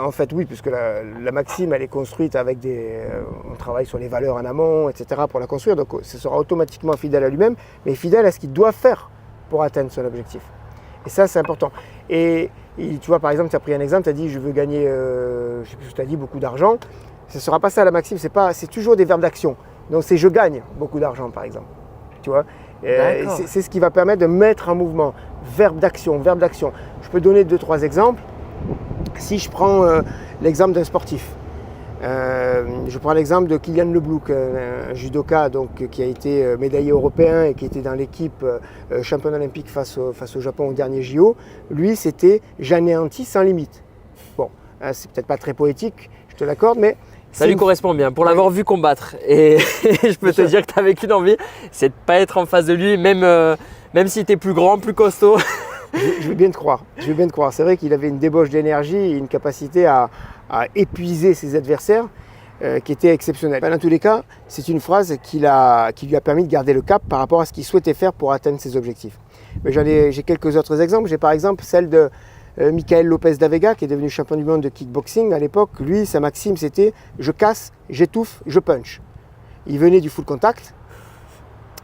en fait oui, puisque la maxime elle est construite avec on travaille sur les valeurs en amont, etc. pour la construire, donc ce sera automatiquement fidèle à lui-même, mais fidèle à ce qu'il doit faire pour atteindre son objectif. Et ça c'est important. Et tu vois par exemple, tu as pris un exemple, tu as dit je veux gagner, je sais plus ce que tu as dit, beaucoup d'argent, ce ne sera pas ça la maxime, c'est toujours des verbes d'action. Donc c'est je gagne beaucoup d'argent par exemple, tu vois. C'est ce qui va permettre de mettre en mouvement, verbe d'action. Je peux donner 2-3 exemples. Si je prends l'exemple d'un sportif, je prends l'exemple de Kylian Leblouk, un judoka qui a été médaillé européen et qui était dans l'équipe championne olympique face au Japon au dernier JO. Lui, c'était j'anéantis sans limite. Bon, c'est peut-être pas très poétique, je te l'accorde, mais ça lui correspond bien, pour l'avoir vu combattre. Et je peux te dire que tu n'avais qu'une envie, c'est de ne pas être en face de lui, même si tu es plus grand, plus costaud. Je veux bien te croire. C'est vrai qu'il avait une débauche d'énergie et une capacité à épuiser ses adversaires qui était exceptionnelle. Dans tous les cas, c'est une phrase qui lui a permis de garder le cap par rapport à ce qu'il souhaitait faire pour atteindre ses objectifs. Mais j'ai quelques autres exemples. J'ai par exemple celle de Michael Lopez da Vega, qui est devenu champion du monde de kickboxing à l'époque. Lui, sa maxime, c'était « je casse, j'étouffe, je punch ». Il venait du full contact.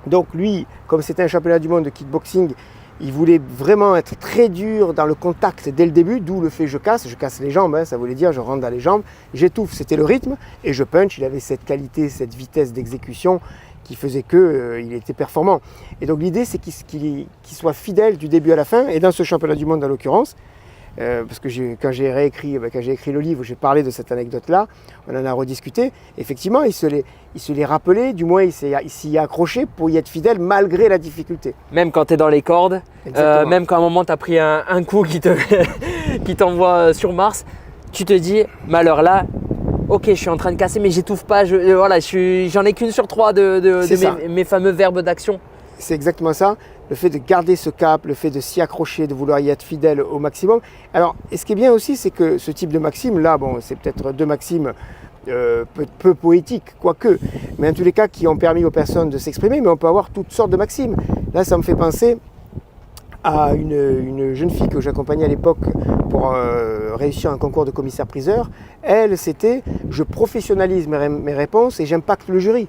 Donc lui, comme c'était un championnat du monde de kickboxing, il voulait vraiment être très dur dans le contact dès le début, d'où le fait je casse les jambes, ça voulait dire je rentre dans les jambes, j'étouffe, c'était le rythme, et je punch, il avait cette qualité, cette vitesse d'exécution qui faisait qu'il était performant. Et donc l'idée, c'est qu'il soit fidèle du début à la fin, et dans ce championnat du monde en l'occurrence, parce que quand j'ai écrit le livre, j'ai parlé de cette anecdote-là, on en a rediscuté. Effectivement, il se l'est rappelé, du moins il s'y est accroché pour y être fidèle malgré la difficulté. Même quand tu es dans les cordes, même quand à un moment tu as pris un coup qui t'envoie sur Mars, tu te dis, malheur là, ok, je suis en train de casser, mais j'étouffe pas, j'en ai qu'une sur 3 de mes fameux verbes d'action. C'est exactement ça, le fait de garder ce cap, le fait de s'y accrocher, de vouloir y être fidèle au maximum. Alors, et ce qui est bien aussi, c'est que ce type de maxime, là, bon, c'est peut-être 2 maximes peu poétiques, quoique, mais en tous les cas qui ont permis aux personnes de s'exprimer, mais on peut avoir toutes sortes de maximes. Là, ça me fait penser à une jeune fille que j'accompagnais à l'époque pour réussir un concours de commissaire-priseur. Elle, c'était « je professionnalise mes réponses et j'impacte le jury ».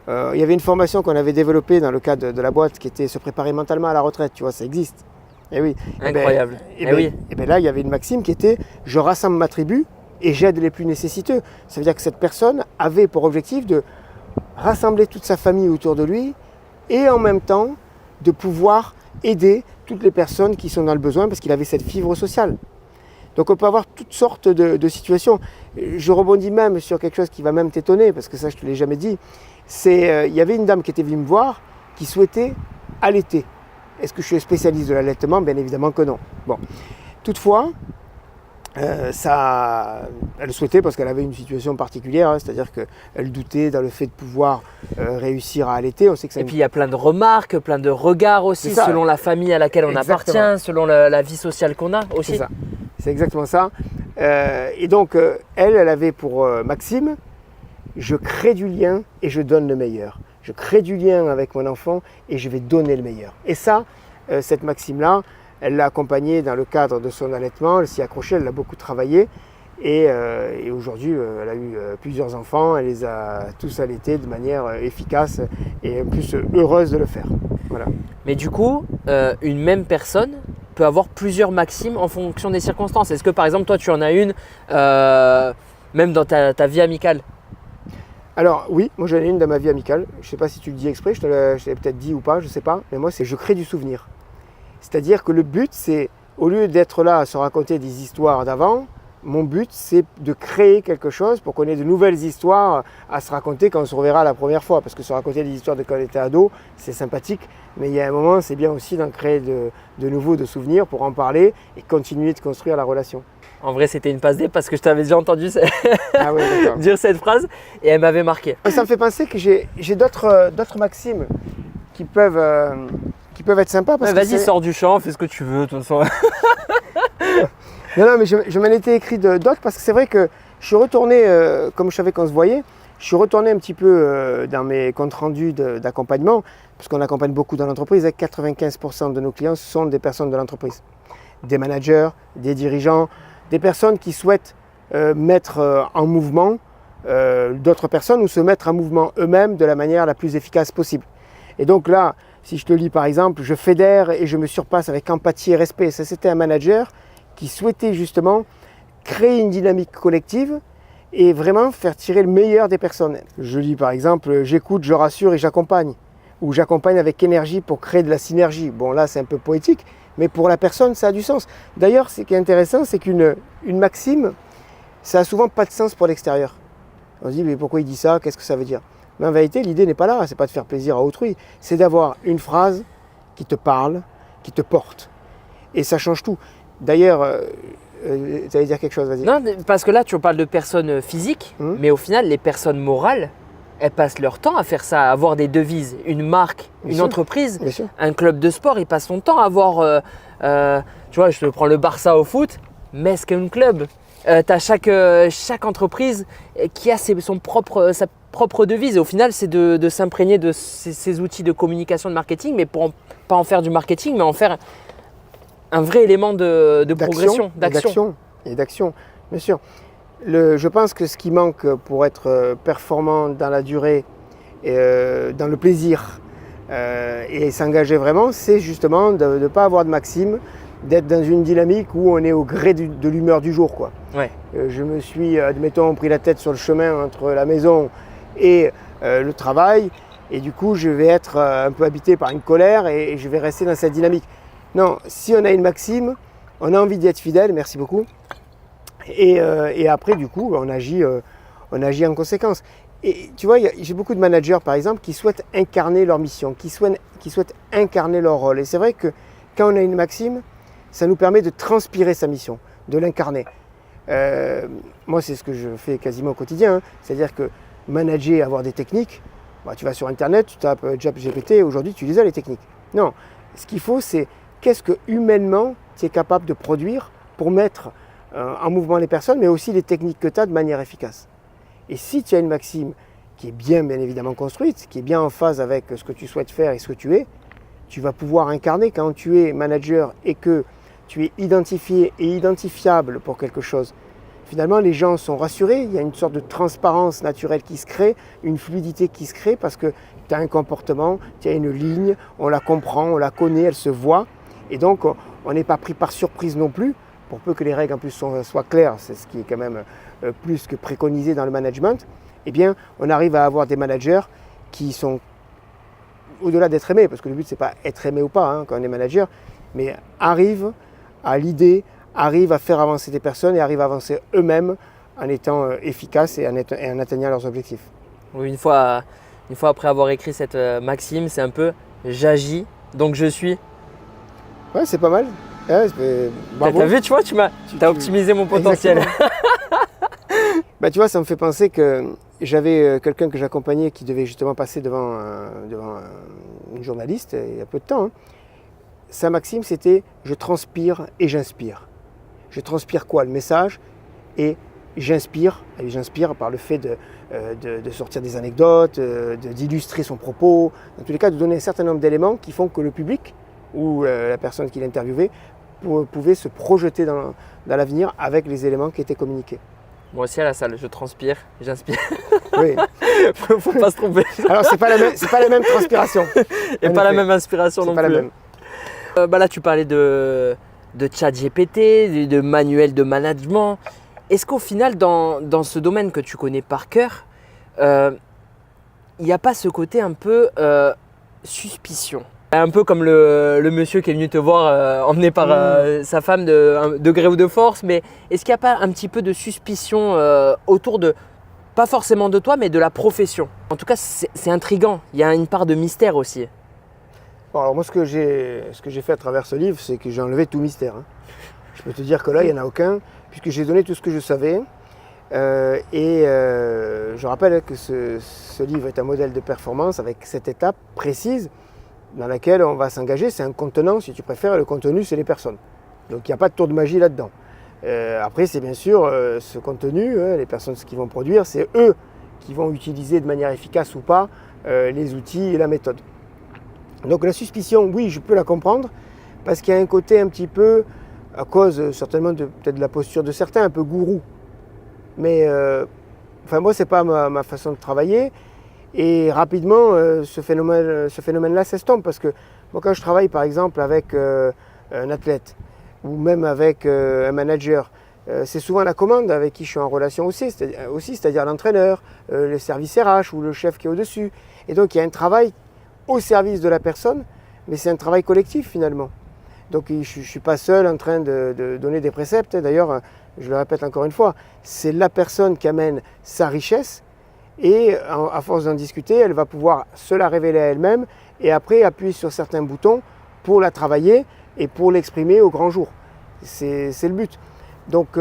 Il y avait une formation qu'on avait développée dans le cadre de la boîte qui était se préparer mentalement à la retraite, tu vois, ça existe. Et oui. Incroyable. Et bien là, il y avait une maxime qui était « je rassemble ma tribu et j'aide les plus nécessiteux ». Ça veut dire que cette personne avait pour objectif de rassembler toute sa famille autour de lui et en même temps de pouvoir aider toutes les personnes qui sont dans le besoin parce qu'il avait cette fibre sociale. Donc on peut avoir toutes sortes de situations. Je rebondis même sur quelque chose qui va même t'étonner, parce que ça je ne te l'ai jamais dit. Il y avait une dame qui était venue me voir qui souhaitait allaiter. Est-ce que je suis spécialiste de l'allaitement? Bien évidemment que non. Bon. Toutefois, elle souhaitait parce qu'elle avait une situation particulière, hein, c'est-à-dire qu'elle doutait dans le fait de pouvoir réussir à allaiter. On sait que puis il y a plein de remarques, plein de regards aussi, selon la famille à laquelle on appartient, selon la vie sociale qu'on a aussi. C'est ça, c'est exactement ça. Et donc elle avait pour maxime, je crée du lien et je donne le meilleur. Je crée du lien avec mon enfant et je vais donner le meilleur. Et ça, cette maxime-là, elle l'a accompagnée dans le cadre de son allaitement, elle s'y accrochait, elle l'a beaucoup travaillé. Et aujourd'hui, elle a eu plusieurs enfants, elle les a tous allaités de manière efficace et en plus heureuse de le faire. Voilà. Mais du coup, une même personne peut avoir plusieurs maximes en fonction des circonstances. Est-ce que par exemple, toi, tu en as une, même dans ta vie amicale? Alors oui, moi j'en ai une dans ma vie amicale. Je ne sais pas si tu le dis exprès, je te l'ai peut-être dit ou pas, je ne sais pas. Mais moi, c'est je crée du souvenir. C'est-à-dire que le but, c'est, au lieu d'être là à se raconter des histoires d'avant, mon but, c'est de créer quelque chose pour qu'on ait de nouvelles histoires à se raconter quand on se reverra la première fois. Parce que se raconter des histoires de quand on était ado, c'est sympathique. Mais il y a un moment, c'est bien aussi d'en créer de nouveaux, de souvenirs pour en parler et continuer de construire la relation. En vrai, c'était une passe D parce que je t'avais déjà entendu dire cette phrase et elle m'avait marqué. Ça me fait penser que j'ai d'autres maximes qui peuvent être sympas. Vas-y, sors du champ, fais ce que tu veux de toute façon. Non, mais je m'en étais écrit d'autres parce que c'est vrai que je suis retourné, comme je savais qu'on se voyait, je suis retourné un petit peu dans mes comptes rendus d'accompagnement, parce qu'on accompagne beaucoup dans l'entreprise, et 95% de nos clients sont des personnes de l'entreprise. Des managers, des dirigeants, des personnes qui souhaitent mettre en mouvement d'autres personnes ou se mettre en mouvement eux-mêmes de la manière la plus efficace possible. Et donc là, si je te lis par exemple, je fédère et je me surpasse avec empathie et respect. Ça, c'était un manager qui souhaitait justement créer une dynamique collective et vraiment faire tirer le meilleur des personnes. Je lis par exemple, j'écoute, je rassure et j'accompagne. Ou j'accompagne avec énergie pour créer de la synergie. Bon là, c'est un peu poétique, mais pour la personne, ça a du sens. D'ailleurs, ce qui est intéressant, c'est qu'une maxime, ça a souvent pas de sens pour l'extérieur. On se dit, mais pourquoi il dit ça? Qu'est-ce que ça veut dire? Mais en vérité, l'idée n'est pas là, c'est pas de faire plaisir à autrui. C'est d'avoir une phrase qui te parle, qui te porte. Et ça change tout. D'ailleurs, tu allais dire quelque chose, vas-y. Non, parce que là, tu parles de personnes physiques, mais au final, les personnes morales, elles passent leur temps à faire ça, à avoir des devises. Une marque, une entreprise, un club de sport, ils passent son temps à avoir, tu vois, je te prends le Barça au foot, Mesken Club. Tu as chaque entreprise qui a sa propre devise. Et au final, c'est de s'imprégner de ces outils de communication, de marketing, mais pour pas en faire du marketing, mais en faire un vrai élément de progression, d'action. Et d'action, bien sûr. Je pense que ce qui manque pour être performant dans la durée, et, dans le plaisir et s'engager vraiment, c'est justement de ne pas avoir de maxime, d'être dans une dynamique où on est au gré de l'humeur du jour, quoi. Ouais. Je me suis, admettons, pris la tête sur le chemin entre la maison et le travail, et du coup je vais être un peu habité par une colère et je vais rester dans cette dynamique. Non, si on a une maxime, On a envie d'y être fidèle, merci beaucoup. Et après, du coup, on agit en conséquence. Et tu vois, j'ai beaucoup de managers, par exemple, qui souhaitent incarner leur mission, qui souhaitent incarner leur rôle. Et c'est vrai que quand on a une maxime, ça nous permet de transpirer sa mission, de l'incarner. Moi, c'est ce que je fais quasiment au quotidien. Hein. C'est-à-dire que manager, avoir des techniques, bah, tu vas sur Internet, tu tapes ChatGPT, aujourd'hui, tu les as, les techniques. Non, ce qu'il faut, c'est qu'est-ce que humainement tu es capable de produire pour mettre en mouvement les personnes, mais aussi les techniques que tu as de manière efficace. Et si tu as une maxime qui est bien évidemment construite, qui est bien en phase avec ce que tu souhaites faire et ce que tu es, tu vas pouvoir incarner quand tu es manager et que tu es identifié et identifiable pour quelque chose. Finalement, les gens sont rassurés, il y a une sorte de transparence naturelle qui se crée, une fluidité qui se crée parce que tu as un comportement, tu as une ligne, on la comprend, on la connaît, elle se voit. Et donc, on n'est pas pris par surprise non plus, pour peu que les règles en plus soient claires, c'est ce qui est quand même plus que préconisé dans le management. Eh bien, on arrive à avoir des managers qui sont au-delà d'être aimés, parce que le but, c'est pas être aimé ou pas hein, quand on est manager, mais arrivent à l'idée, arrivent à faire avancer des personnes et arrivent à avancer eux-mêmes en étant efficaces et en atteignant leurs objectifs. Oui, une fois après avoir écrit cette maxime, c'est un peu j'agis, donc je suis. Ouais, c'est pas mal. Ouais, t'as vu, tu vois, t'as optimisé mon potentiel. Bah, tu vois, ça me fait penser que j'avais quelqu'un que j'accompagnais qui devait justement passer devant une journaliste il y a peu de temps. Hein. Sa maxime, c'était « je transpire et j'inspire ». Je transpire quoi? Le message et j'inspire. Et j'inspire par le fait de sortir des anecdotes, d'illustrer son propos, dans tous les cas de donner un certain nombre d'éléments qui font que le public ou la personne qui l'interviewait pouvait se projeter dans l'avenir avec les éléments qui étaient communiqués. Moi aussi à la salle, je transpire, j'inspire. Oui. Faut pas se tromper. Alors c'est pas la même transpiration. Et pas la même inspiration non plus. C'est pas la même. Là tu parlais de ChatGPT, de manuel de management. Est-ce qu'au final dans ce domaine que tu connais par cœur, il n'y a pas ce côté un peu suspicion? Un peu comme le monsieur qui est venu te voir emmené par sa femme de gré ou de force, mais est-ce qu'il n'y a pas un petit peu de suspicion autour de, pas forcément de toi, mais de la profession? En tout cas, c'est intriguant, il y a une part de mystère aussi. Bon, alors moi, ce que j'ai fait à travers ce livre, c'est que j'ai enlevé tout mystère. Hein. Je peux te dire que là, il n'y en a aucun, puisque j'ai donné tout ce que je savais. Je rappelle que ce livre est un modèle de performance avec cette étape précise dans laquelle on va s'engager. C'est un contenant, si tu préfères, et le contenu, c'est les personnes. Donc il n'y a pas de tour de magie là-dedans. Après, c'est bien sûr ce contenu, les personnes qui vont produire, c'est eux qui vont utiliser de manière efficace ou pas les outils et la méthode. Donc la suspicion, oui, je peux la comprendre, parce qu'il y a un côté un petit peu, à cause certainement peut-être de la posture de certains, un peu gourou. Mais moi, ce n'est pas ma façon de travailler. Et rapidement, ce phénomène-là s'estompe, parce que moi, quand je travaille par exemple avec un athlète, ou même avec un manager, c'est souvent la commande avec qui je suis en relation aussi, c'est-à-dire l'entraîneur, le service RH ou le chef qui est au-dessus. Et donc il y a un travail au service de la personne, mais c'est un travail collectif finalement. Donc je ne suis pas seul en train de donner des préceptes. D'ailleurs, je le répète encore une fois, c'est la personne qui amène sa richesse et à force d'en discuter, elle va pouvoir se la révéler à elle-même et après appuyer sur certains boutons pour la travailler et pour l'exprimer au grand jour. C'est le but. Donc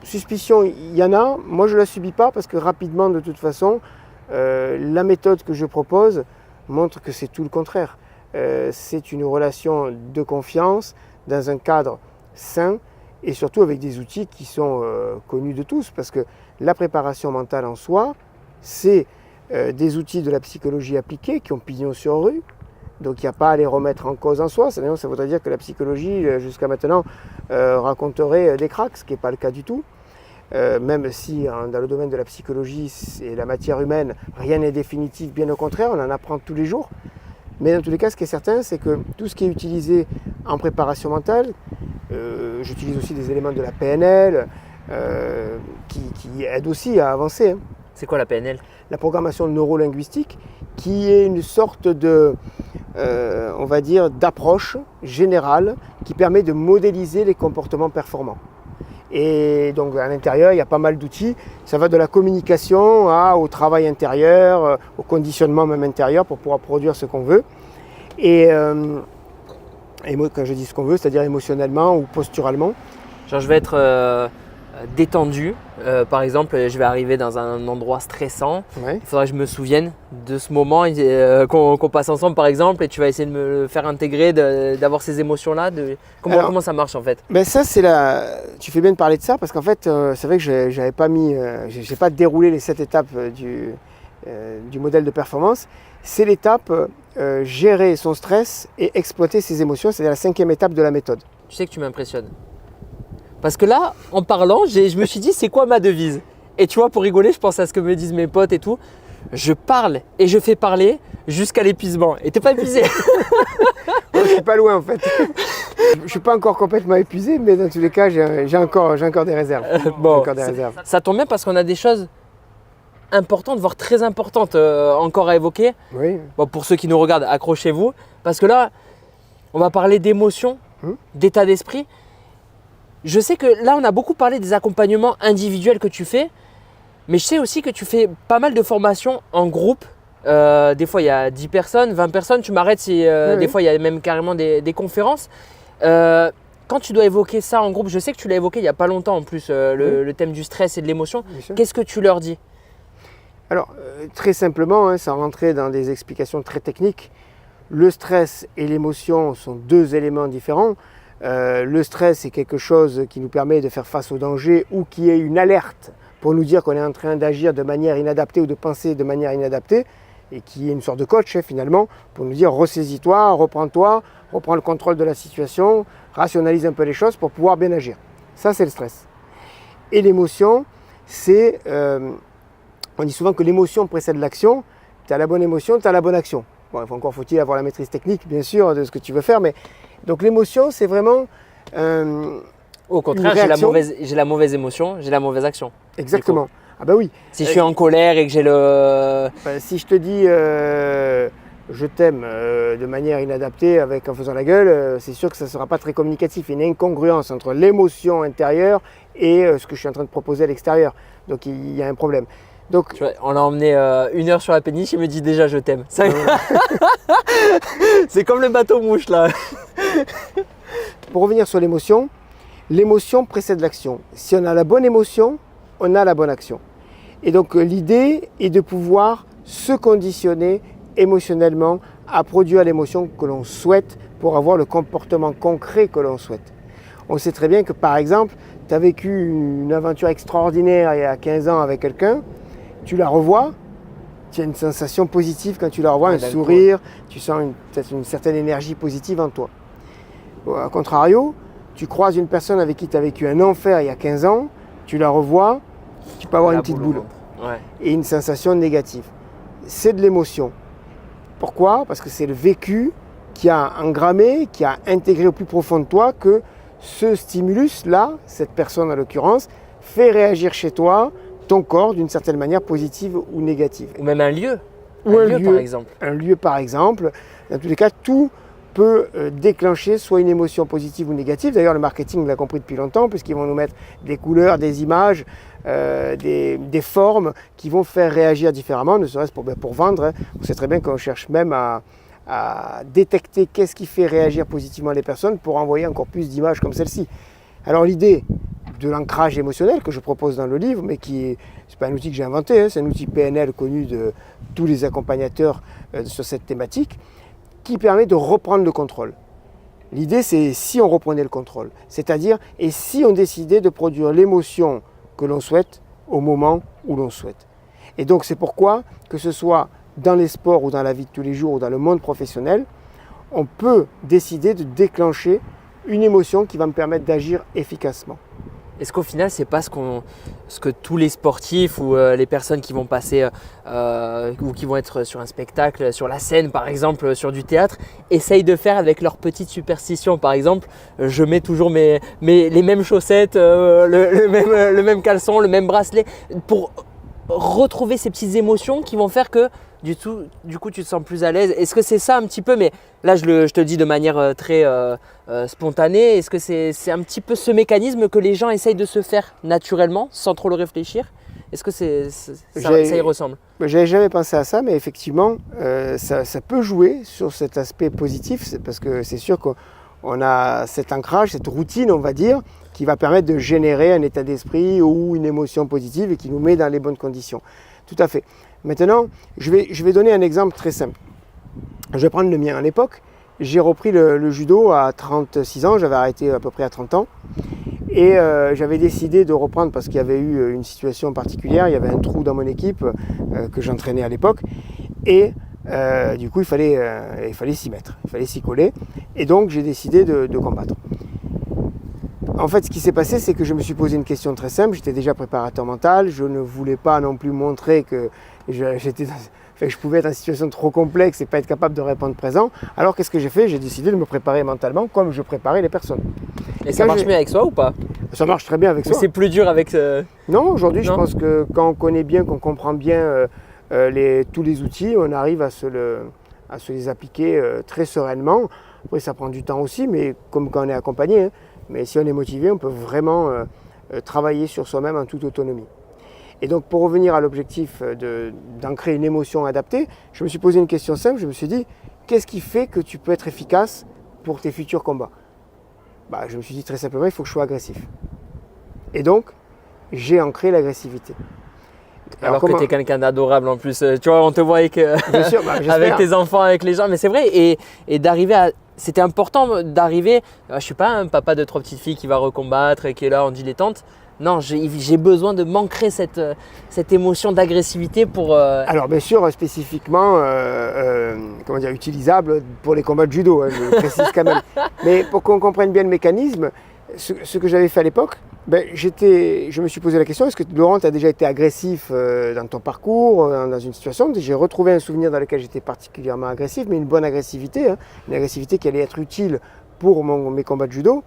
suspicion, il y en a. Moi, je ne la subis pas parce que rapidement, de toute façon, la méthode que je propose montre que c'est tout le contraire. C'est une relation de confiance dans un cadre sain et surtout avec des outils qui sont connus de tous, parce que la préparation mentale en soi, c'est des outils de la psychologie appliquée qui ont pignon sur rue, donc il n'y a pas à les remettre en cause en soi. Ça voudrait dire que la psychologie jusqu'à maintenant raconterait des cracks, ce qui n'est pas le cas du tout. Même si dans le domaine de la psychologie et la matière humaine, rien n'est définitif, bien au contraire, on en apprend tous les jours. Mais dans tous les cas, ce qui est certain, c'est que tout ce qui est utilisé en préparation mentale, j'utilise aussi des éléments de la PNL qui aident aussi à avancer. Hein. C'est quoi la PNL? La programmation neurolinguistique, qui est une sorte de, on va dire, d'approche générale qui permet de modéliser les comportements performants. Et donc à l'intérieur, il y a pas mal d'outils. Ça va de la communication au travail intérieur, au conditionnement même intérieur pour pouvoir produire ce qu'on veut. Et quand je dis ce qu'on veut, c'est-à-dire émotionnellement ou posturalement. Genre je vais être détendu, par exemple, je vais arriver dans un endroit stressant. Ouais. Il faudra que je me souvienne de ce moment qu'on passe ensemble, par exemple, et tu vas essayer de me le faire intégrer, d'avoir ces émotions-là. Comment ça marche en fait? Ben ça, tu fais bien de parler de ça parce qu'en fait, c'est vrai que j'ai pas déroulé les 7 étapes du modèle de performance. C'est l'étape gérer son stress et exploiter ses émotions, c'est la 5e étape de la méthode. Tu sais que tu m'impressionnes. Parce que là, en parlant, je me suis dit, c'est quoi ma devise? Et tu vois, pour rigoler, je pense à ce que me disent mes potes et tout. Je parle et je fais parler jusqu'à l'épuisement. Et t'es pas épuisé? Je suis pas loin en fait. Je suis pas encore complètement épuisé, mais dans tous les cas, j'ai encore des réserves. Ça tombe bien parce qu'on a des choses importantes, voire très importantes encore à évoquer. Oui. Bon, pour ceux qui nous regardent, accrochez-vous. Parce que là, on va parler d'émotion, d'état d'esprit. Je sais que là, on a beaucoup parlé des accompagnements individuels que tu fais, mais je sais aussi que tu fais pas mal de formations en groupe. Des fois, il y a 10 personnes, 20 personnes. Tu m'arrêtes si des fois, il y a même carrément des conférences. Quand tu dois évoquer ça en groupe, je sais que tu l'as évoqué il n'y a pas longtemps en plus, le thème du stress et de l'émotion. Qu'est-ce que tu leur dis? Alors, très simplement, sans rentrer dans des explications très techniques, le stress et l'émotion sont 2 éléments différents. Le stress, c'est quelque chose qui nous permet de faire face au danger ou qui est une alerte pour nous dire qu'on est en train d'agir de manière inadaptée ou de penser de manière inadaptée et qui est une sorte de coach finalement pour nous dire ressaisis-toi, reprends-toi, reprends le contrôle de la situation, rationalise un peu les choses pour pouvoir bien agir. Ça, c'est le stress. Et l'émotion, on dit souvent que l'émotion précède l'action. Tu as la bonne émotion, tu as la bonne action. Bon, encore faut-il avoir la maîtrise technique, bien sûr, de ce que tu veux faire, mais donc l'émotion, c'est vraiment au contraire, j'ai la mauvaise émotion, j'ai la mauvaise action. Exactement. Ah bah oui. Si je suis en colère et que j'ai le… si je te dis je t'aime de manière inadaptée en faisant la gueule, c'est sûr que ça ne sera pas très communicatif. Il y a une incongruence entre l'émotion intérieure et ce que je suis en train de proposer à l'extérieur. Donc il y a un problème. Donc, tu vois, on l'a emmené 1 heure sur la péniche, il me dit déjà je t'aime. C'est comme le bateau mouche là. Pour revenir sur l'émotion précède l'action. Si on a la bonne émotion, on a la bonne action. Et donc l'idée est de pouvoir se conditionner émotionnellement à produire l'émotion que l'on souhaite pour avoir le comportement concret que l'on souhaite. On sait très bien que par exemple, tu as vécu une aventure extraordinaire il y a 15 ans avec quelqu'un, tu la revois, tu as une sensation positive quand tu la revois, un sourire, tu sens une certaine énergie positive en toi. A contrario, tu croises une personne avec qui tu as vécu un enfer il y a 15 ans, tu la revois, tu peux avoir une petite boule et une sensation négative. C'est de l'émotion. Pourquoi? Parce que c'est le vécu qui a engrammé, qui a intégré au plus profond de toi que ce stimulus-là, cette personne en l'occurrence, fait réagir chez toi ton corps d'une certaine manière positive ou négative. Ou même un lieu. Un lieu par exemple. Un lieu par exemple. Dans tous les cas, tout peut déclencher soit une émotion positive ou négative. D'ailleurs, le marketing l'a compris depuis longtemps puisqu'ils vont nous mettre des couleurs, des images, des formes qui vont faire réagir différemment, ne serait-ce pour vendre. Hein. On sait très bien qu'on cherche même à détecter qu'est-ce qui fait réagir positivement les personnes pour envoyer encore plus d'images comme celle-ci. Alors l'idée de l'ancrage émotionnel que je propose dans le livre, mais c'est pas un outil que j'ai inventé, hein, c'est un outil PNL connu de tous les accompagnateurs sur cette thématique, qui permet de reprendre le contrôle. L'idée, c'est si on reprenait le contrôle, c'est-à-dire et si on décidait de produire l'émotion que l'on souhaite au moment où l'on souhaite. Et donc c'est pourquoi, que ce soit dans les sports ou dans la vie de tous les jours ou dans le monde professionnel, on peut décider de déclencher une émotion qui va me permettre d'agir efficacement. Est-ce qu'au final, c'est pas ce que tous les sportifs ou les personnes qui vont passer ou qui vont être sur un spectacle, sur la scène par exemple, sur du théâtre, essayent de faire avec leurs petites superstitions? Par exemple, je mets toujours les mêmes chaussettes, le même caleçon, le même bracelet pour retrouver ces petites émotions qui vont faire que du coup tu te sens plus à l'aise. Est-ce que c'est ça un petit peu? Mais là je te le dis de manière très spontanée. Est-ce que c'est un petit peu ce mécanisme que les gens essayent de se faire naturellement sans trop le réfléchir? Est-ce que ça y ressemble? J'avais jamais pensé à ça, mais effectivement ça peut jouer sur cet aspect positif, parce que c'est sûr qu'on a cet ancrage, cette routine on va dire, qui va permettre de générer un état d'esprit ou une émotion positive et qui nous met dans les bonnes conditions. Tout à fait. Maintenant, je vais donner un exemple très simple. Je vais prendre le mien. À l'époque, j'ai repris le judo à 36 ans, j'avais arrêté à peu près à 30 ans. Et j'avais décidé de reprendre parce qu'il y avait eu une situation particulière, il y avait un trou dans mon équipe que j'entraînais à l'époque. Et du coup, il fallait s'y mettre, il fallait s'y coller. Et donc, j'ai décidé de combattre. En fait, ce qui s'est passé, c'est que je me suis posé une question très simple. J'étais déjà préparateur mental. Je ne voulais pas non plus montrer que je pouvais être en situation trop complexe et pas être capable de répondre présent. Alors, qu'est-ce que j'ai fait? J'ai décidé de me préparer mentalement comme je préparais les personnes. Et ça marche mieux avec soi ou pas? Ça marche très bien avec soi. Ou c'est plus dur avec... Non, aujourd'hui, je pense que quand on connaît bien, qu'on comprend bien tous les outils, on arrive à se les appliquer très sereinement. Après, ça prend du temps aussi, mais comme quand on est accompagné. Mais si on est motivé, on peut vraiment travailler sur soi-même en toute autonomie. Et donc, pour revenir à l'objectif d'ancrer une émotion adaptée, je me suis posé une question simple. Je me suis dit, qu'est-ce qui fait que tu peux être efficace pour tes futurs combats? Je me suis dit très simplement, il faut que je sois agressif. Et donc, j'ai ancré l'agressivité. Alors que tu es quelqu'un d'adorable en plus. Tu vois, on te voit avec, bien sûr, avec tes enfants, avec les gens. Mais c'est vrai, et d'arriver à... C'était important d'arriver, je ne suis pas un papa de 3 petites filles qui va recombattre et qui est là en dilettante. Non, j'ai besoin de m'ancrer cette émotion d'agressivité pour… Alors bien sûr, spécifiquement utilisable pour les combats de judo, je le précise quand même. Mais pour qu'on comprenne bien le mécanisme, ce que j'avais fait à l'époque, je me suis posé la question, est-ce que Laurent, tu as déjà été agressif dans ton parcours, dans une situation? J'ai retrouvé un souvenir dans lequel j'étais particulièrement agressif, mais une bonne agressivité, une agressivité qui allait être utile pour mes combats de judo.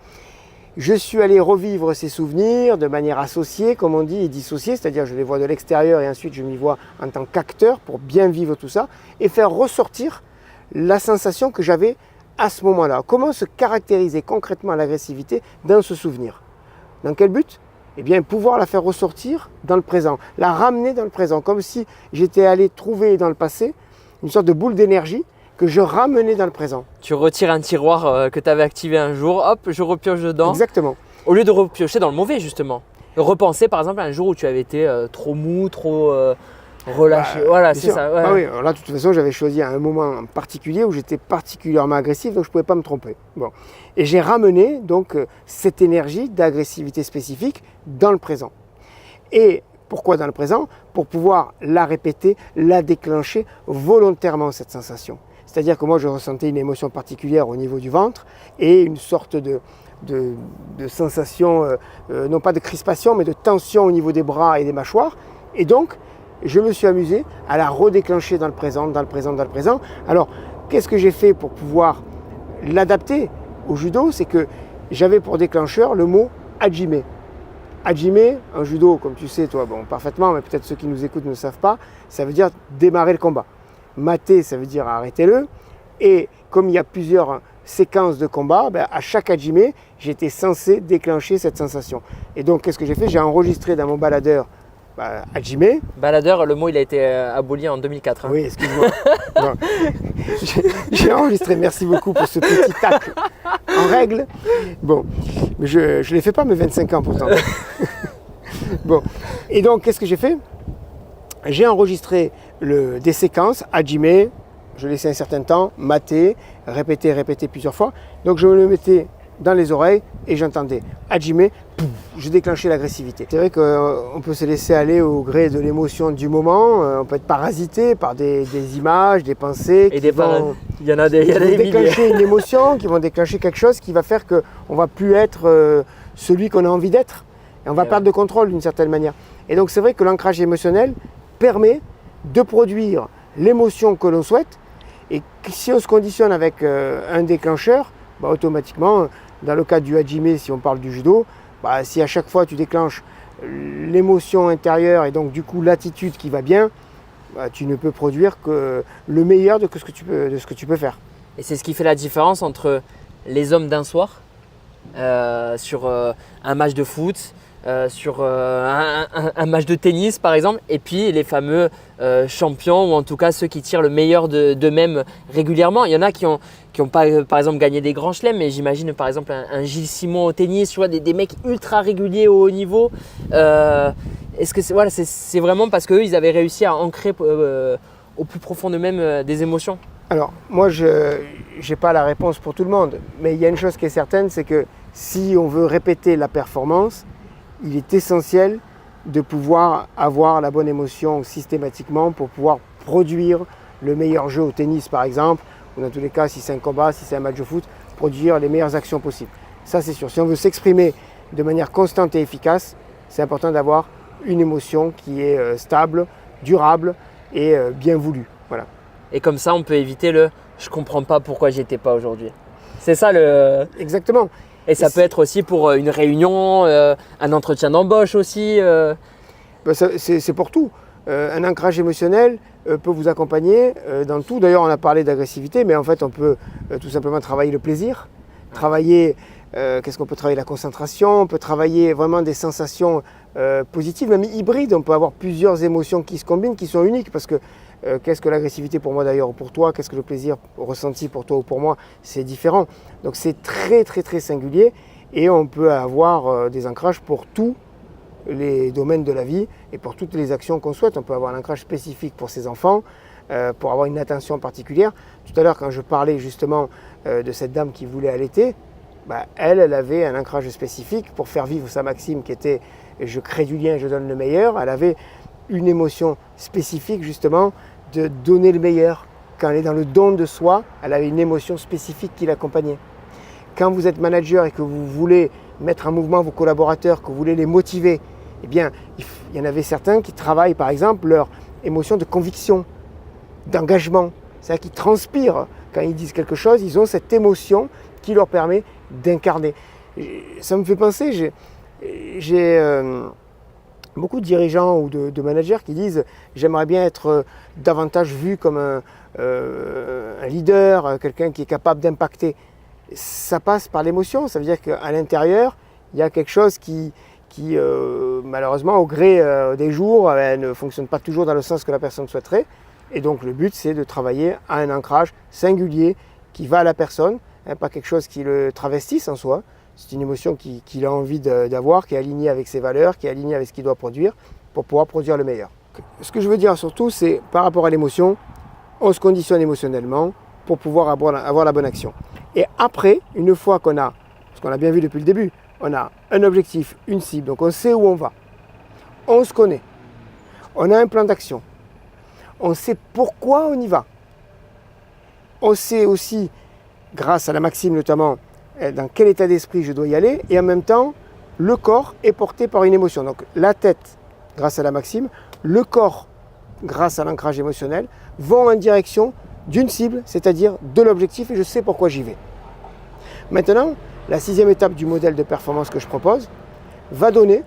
Je suis allé revivre ces souvenirs de manière associée, comme on dit, et dissociée, c'est-à-dire je les vois de l'extérieur et ensuite je m'y vois en tant qu'acteur pour bien vivre tout ça et faire ressortir la sensation que j'avais à ce moment-là. Comment se caractériser concrètement l'agressivité dans ce souvenir? Dans quel but? Eh bien, pouvoir la faire ressortir dans le présent, la ramener dans le présent, comme si j'étais allé trouver dans le passé une sorte de boule d'énergie que je ramenais dans le présent. Tu retires un tiroir que tu avais activé un jour, hop, je repioche dedans. Exactement. Au lieu de repiocher dans le mauvais, justement. Repenser, par exemple, à un jour où tu avais été trop mou, trop relâché. Voilà, c'est ça. Ouais. Oui, alors là, de toute façon, j'avais choisi un moment particulier où j'étais particulièrement agressif, donc je ne pouvais pas me tromper. Bon. Et j'ai ramené donc cette énergie d'agressivité spécifique dans le présent. Et pourquoi dans le présent? Pour pouvoir la répéter, la déclencher volontairement, cette sensation. C'est-à-dire que moi, je ressentais une émotion particulière au niveau du ventre et une sorte de sensation, non pas de crispation, mais de tension au niveau des bras et des mâchoires. Et donc, je me suis amusé à la redéclencher dans le présent, dans le présent, dans le présent. Alors, qu'est-ce que j'ai fait pour pouvoir l'adapter au judo? C'est que j'avais pour déclencheur le mot hajime. Hajime, en judo, comme tu sais, toi, bon, parfaitement, mais peut-être ceux qui nous écoutent ne savent pas, ça veut dire démarrer le combat. Mater, ça veut dire arrêtez-le. Et comme il y a plusieurs séquences de combat, à chaque hajime, j'étais censé déclencher cette sensation. Et donc, qu'est-ce que j'ai fait? J'ai enregistré dans mon baladeur hajime. Baladeur, le mot il a été aboli en 2004. Hein. Oui, excuse-moi. J'ai enregistré, merci beaucoup pour ce petit tac en règle. Bon, mais je ne l'ai fait pas mes 25 ans pourtant. Bon, et donc qu'est-ce que j'ai fait? J'ai enregistré des séquences, hajime, je laissais un certain temps, mater, répéter plusieurs fois. Donc je me le mettais dans les oreilles et j'entendais hajime, je déclenchais l'agressivité. C'est vrai qu'on peut se laisser aller au gré de l'émotion du moment, on peut être parasité par des images, des pensées. Et il y en a des qui vont déclencher une émotion, qui vont déclencher quelque chose qui va faire qu'on ne va plus être celui qu'on a envie d'être. Et on va perdre de contrôle d'une certaine manière. Et donc c'est vrai que l'ancrage émotionnel permet de produire l'émotion que l'on souhaite. Et si on se conditionne avec un déclencheur, automatiquement, dans le cas du hajime, si on parle du judo, si à chaque fois tu déclenches l'émotion intérieure et donc du coup l'attitude qui va bien, bah, tu ne peux produire que le meilleur de ce que tu peux faire. Et c'est ce qui fait la différence entre les hommes d'un soir sur un match de foot, sur un match de tennis par exemple, et puis les fameux champions ou en tout cas ceux qui tirent le meilleur d'eux-mêmes régulièrement. Il y en a qui ont pas par exemple gagné des grands chelems, mais j'imagine par exemple un Gilles Simon au tennis, tu vois, des mecs ultra réguliers au haut niveau. Est-ce que c'est vraiment parce qu'eux ils avaient réussi à ancrer au plus profond d'eux-mêmes des émotions? Alors, moi, je n'ai pas la réponse pour tout le monde, mais il y a une chose qui est certaine, c'est que si on veut répéter la performance, il est essentiel de pouvoir avoir la bonne émotion systématiquement pour pouvoir produire le meilleur jeu au tennis, par exemple, ou dans tous les cas, si c'est un combat, si c'est un match de foot, produire les meilleures actions possibles. Ça, c'est sûr. Si on veut s'exprimer de manière constante et efficace, c'est important d'avoir une émotion qui est stable, durable et bien voulue. Voilà. Et comme ça, on peut éviter le « je comprends pas pourquoi j'y étais pas aujourd'hui ». C'est ça le… Exactement. Et ça peut être aussi pour une réunion, un entretien d'embauche aussi. C'est pour tout. Un ancrage émotionnel peut vous accompagner dans tout. D'ailleurs, on a parlé d'agressivité, mais en fait, on peut tout simplement travailler le plaisir, travailler, qu'est-ce qu'on peut travailler? La concentration, on peut travailler vraiment des sensations positives, même hybrides. On peut avoir plusieurs émotions qui se combinent, qui sont uniques, parce que qu'est-ce que l'agressivité pour moi d'ailleurs ou pour toi, qu'est-ce que le plaisir ressenti pour toi ou pour moi, c'est différent. Donc c'est très très très singulier et on peut avoir des ancrages pour tous les domaines de la vie et pour toutes les actions qu'on souhaite. On peut avoir un ancrage spécifique pour ses enfants, pour avoir une attention particulière. Tout à l'heure quand je parlais justement de cette dame qui voulait allaiter, bah, elle avait un ancrage spécifique pour faire vivre sa maxime qui était « je crée du lien, je donne le meilleur ». Elle avait une émotion spécifique justement de donner le meilleur. Quand elle est dans le don de soi, elle avait une émotion spécifique qui l'accompagnait. Quand vous êtes manager et que vous voulez mettre en mouvement vos collaborateurs, que vous voulez les motiver, eh bien, il y en avait certains qui travaillent par exemple leur émotion de conviction, d'engagement. C'est-à-dire qu'ils transpirent quand ils disent quelque chose, ils ont cette émotion qui leur permet d'incarner. Ça me fait penser, j'ai beaucoup de dirigeants ou de managers qui disent « j'aimerais bien être davantage vu comme un leader, quelqu'un qui est capable d'impacter ». Ça passe par l'émotion, ça veut dire qu'à l'intérieur, il y a quelque chose qui malheureusement, au gré des jours, ne fonctionne pas toujours dans le sens que la personne souhaiterait. Et donc le but, c'est de travailler à un ancrage singulier qui va à la personne, pas quelque chose qui le travestisse en soi. C'est une émotion qu'il a envie d'avoir, qui est alignée avec ses valeurs, qui est alignée avec ce qu'il doit produire pour pouvoir produire le meilleur. Ce que je veux dire surtout, c'est par rapport à l'émotion, on se conditionne émotionnellement pour pouvoir avoir la bonne action. Et après, une fois qu'on a, ce qu'on a bien vu depuis le début, on a un objectif, une cible, donc on sait où on va, on se connaît, on a un plan d'action, on sait pourquoi on y va. On sait aussi, grâce à la maxime notamment, dans quel état d'esprit je dois y aller, et en même temps, le corps est porté par une émotion. Donc la tête, grâce à la maxime, le corps, grâce à l'ancrage émotionnel, vont en direction d'une cible, c'est-à-dire de l'objectif, et je sais pourquoi j'y vais. Maintenant, la 6e étape du modèle de performance que je propose va donner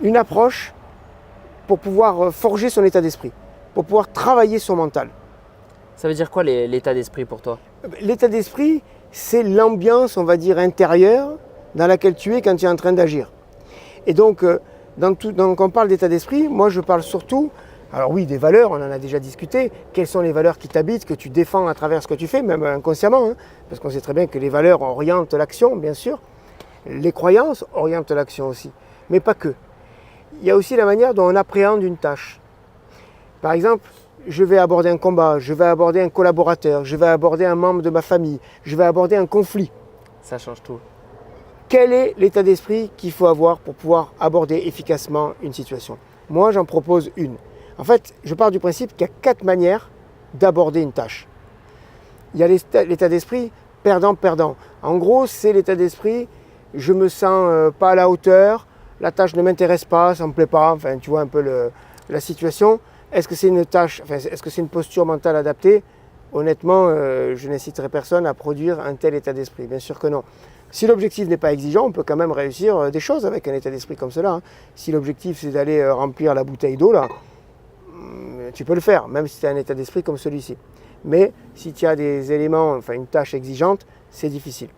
une approche pour pouvoir forger son état d'esprit, pour pouvoir travailler son mental. Ça veut dire quoi l'état d'esprit pour toi? L'état d'esprit, c'est l'ambiance, on va dire, intérieure dans laquelle tu es quand tu es en train d'agir. Et donc, quand on parle d'état d'esprit, moi je parle surtout, alors oui, des valeurs, on en a déjà discuté, quelles sont les valeurs qui t'habitent, que tu défends à travers ce que tu fais, même inconsciemment, hein, parce qu'on sait très bien que les valeurs orientent l'action, bien sûr, les croyances orientent l'action aussi, mais pas que. Il y a aussi la manière dont on appréhende une tâche. Par exemple, je vais aborder un combat, je vais aborder un collaborateur, je vais aborder un membre de ma famille, je vais aborder un conflit. Ça change tout. Quel est l'état d'esprit qu'il faut avoir pour pouvoir aborder efficacement une situation? Moi, j'en propose une. En fait, je pars du principe qu'il y a 4 manières d'aborder une tâche. Il y a l'état d'esprit perdant-perdant. En gros, c'est l'état d'esprit, je me sens pas à la hauteur, la tâche ne m'intéresse pas, ça ne me plaît pas, enfin, tu vois un peu la situation. Est-ce que c'est une tâche, est-ce que c'est une posture mentale adaptée? Honnêtement, je n'inciterai personne à produire un tel état d'esprit. Bien sûr que non. Si l'objectif n'est pas exigeant, on peut quand même réussir des choses avec un état d'esprit comme cela. Si l'objectif c'est d'aller remplir la bouteille d'eau, là, tu peux le faire, même si tu as un état d'esprit comme celui-ci. Mais si tu as des éléments, enfin une tâche exigeante, c'est difficile.